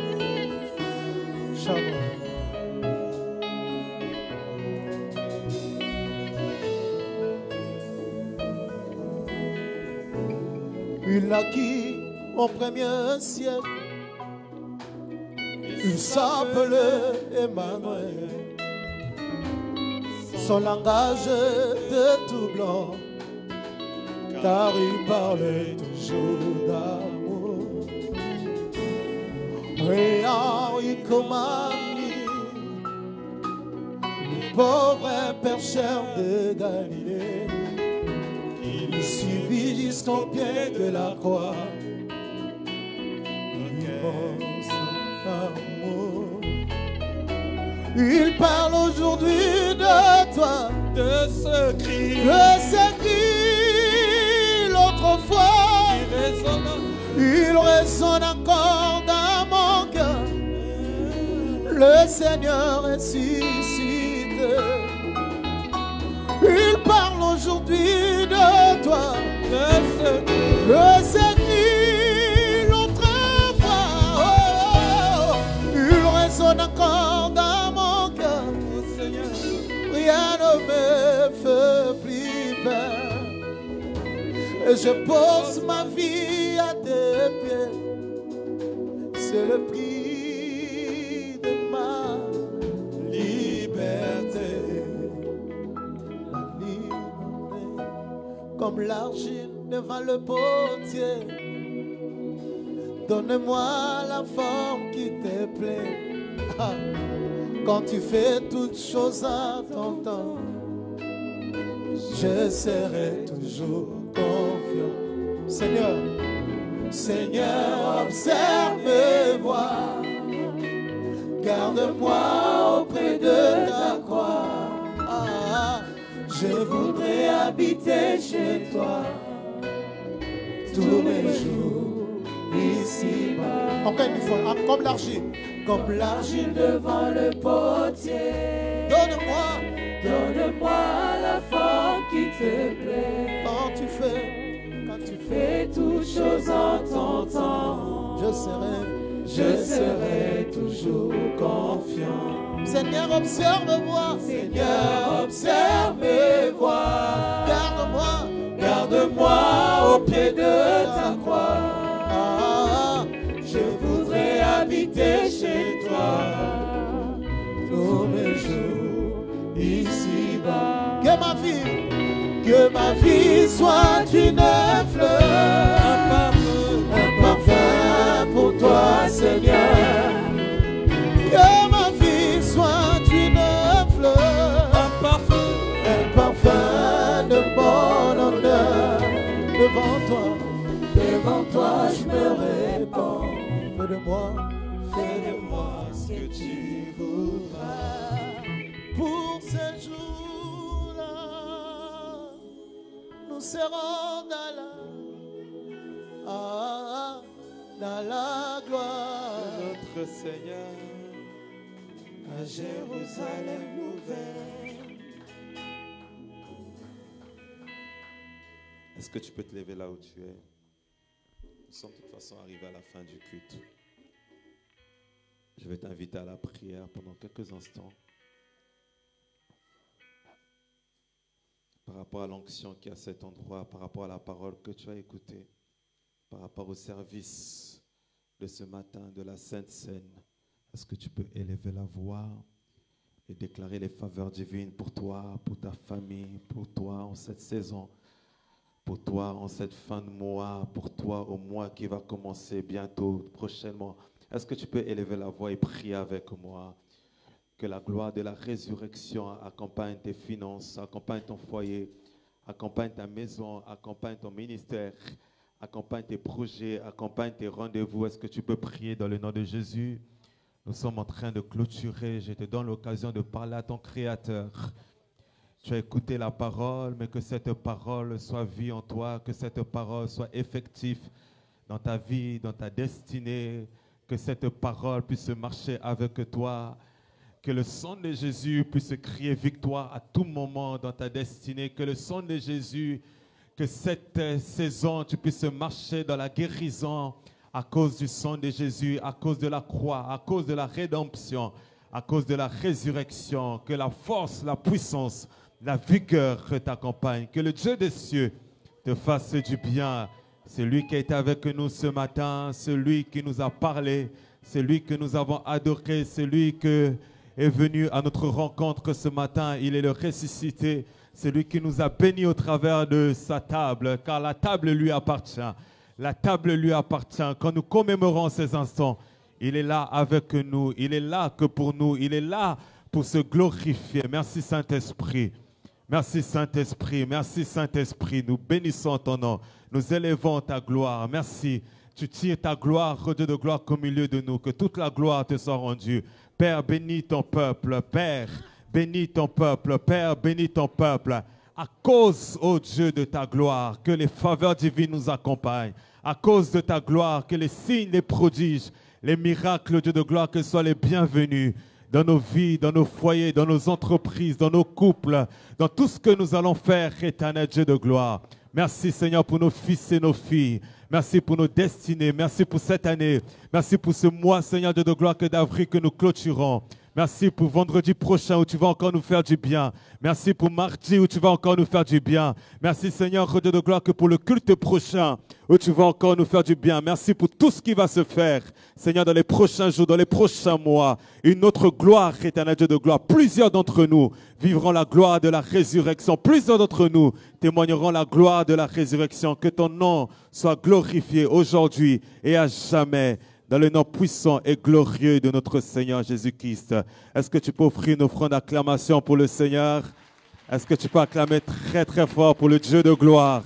Il naquit au premier siècle, il s'appelait Emmanuel. Son langage était tout blanc, car il parlait toujours d'amour. Et Henri Comani, le pauvre pêcheur de Galilée, il suivit jusqu'au pied de la croix. Immense amour. Il parle aujourd'hui de toi, de ce cri l'autre fois. Il résonne encore dans mon cœur. Le Seigneur ressuscite. Il parle aujourd'hui de toi. Que cette nuit, l'autre fois, oh, il résonne encore dans mon cœur. Rien ne me fait plus peur. Et je pose ma vie à tes pieds. C'est le prix de ma liberté. La liberté, comme l'argile devant le potier. Donne-moi la forme qui te plaît. Ah, quand tu fais toutes choses à ton temps, je serai toujours confiant. Seigneur, Seigneur, observe mes voies. Garde-moi auprès de ta croix. Ah, je voudrais habiter chez toi tous les jours ici-bas. Encore une fois, comme l'argile devant le potier. Donne-moi la forme qui te plaît. Quand tu fais toutes choses en ton temps, je serai toujours confiant. Seigneur, observe-moi. Seigneur, observe mes voies. Garde-moi au pied de ta croix. Ah, je voudrais habiter chez toi tous mes jours ici-bas. Que ma vie soit une fleur, un parfum pour toi, Seigneur. Que ma vie soit une fleur, un parfum de bon honneur. Devant toi, je me répands. Fais de moi ce que tu voudras. Pour ce jour-là, nous serons dans la gloire de notre Seigneur, à Jérusalem nouvelle. Est-ce que tu peux te lever là où tu es? Nous sommes de toute façon arrivés à la fin du culte. Je vais t'inviter à la prière pendant quelques instants. Par rapport à l'onction qui est à cet endroit, par rapport à la parole que tu as écoutée, par rapport au service de ce matin de la Sainte Seine, est-ce que tu peux élever la voix et déclarer les faveurs divines pour toi, pour ta famille, pour toi en cette saison, pour toi en cette fin de mois, pour toi au mois qui va commencer bientôt, prochainement. Est-ce que tu peux élever la voix et prier avec moi? Que la gloire de la résurrection accompagne tes finances, accompagne ton foyer, accompagne ta maison, accompagne ton ministère, accompagne tes projets, accompagne tes rendez-vous. Est-ce que tu peux prier dans le nom de Jésus? Nous sommes en train de clôturer. Je te donne l'occasion de parler à ton Créateur. Tu as écouté la parole, mais que cette parole soit vie en toi, que cette parole soit effective dans ta vie, dans ta destinée, que cette parole puisse marcher avec toi. Que le sang de Jésus puisse crier victoire à tout moment dans ta destinée. Que le sang de Jésus, que cette saison, tu puisses marcher dans la guérison à cause du sang de Jésus, à cause de la croix, à cause de la rédemption, à cause de la résurrection. Que la force, la puissance, la vigueur t'accompagne. Que le Dieu des cieux te fasse du bien. C'est lui qui a été avec nous ce matin, celui qui nous a parlé, celui que nous avons adoré, celui qui est venu à notre rencontre ce matin. Il est le ressuscité, celui qui nous a bénis au travers de sa table, car la table lui appartient. La table lui appartient. Quand nous commémorons ces instants, il est là avec nous, il est là que pour nous, il est là pour se glorifier. Merci Saint-Esprit. Merci Saint-Esprit, merci Saint-Esprit. Nous bénissons ton nom, nous élevons ta gloire. Merci. Tu tires ta gloire, Dieu de gloire, au milieu de nous. Que toute la gloire te soit rendue. Père, bénis ton peuple. Père, bénis ton peuple. Père, bénis ton peuple. À cause, ô Dieu, de ta gloire, que les faveurs divines nous accompagnent. À cause de ta gloire, que les signes, les prodiges, les miracles, Dieu de gloire, que soient les bienvenus. dans nos vies, dans nos foyers, dans nos entreprises, dans nos couples, dans tout ce que nous allons faire, éternel Dieu de gloire. Merci Seigneur pour nos fils et nos filles. Merci pour nos destinées. Merci pour cette année. Merci pour ce mois, Seigneur Dieu de gloire, que d'avril que nous clôturons. Merci pour vendredi prochain où tu vas encore nous faire du bien. Merci pour mardi où tu vas encore nous faire du bien. Merci Seigneur Dieu de gloire que pour le culte prochain où tu vas encore nous faire du bien. Merci pour tout ce qui va se faire, Seigneur, dans les prochains jours, dans les prochains mois. Une autre gloire, éternel Dieu de gloire. Plusieurs d'entre nous vivront la gloire de la résurrection. Plusieurs d'entre nous témoigneront la gloire de la résurrection. Que ton nom soit glorifié aujourd'hui et à jamais. Dans le nom puissant et glorieux de notre Seigneur Jésus-Christ. Est-ce que tu peux offrir une offrande d'acclamation pour le Seigneur? Est-ce que tu peux acclamer très très fort pour le Dieu de gloire?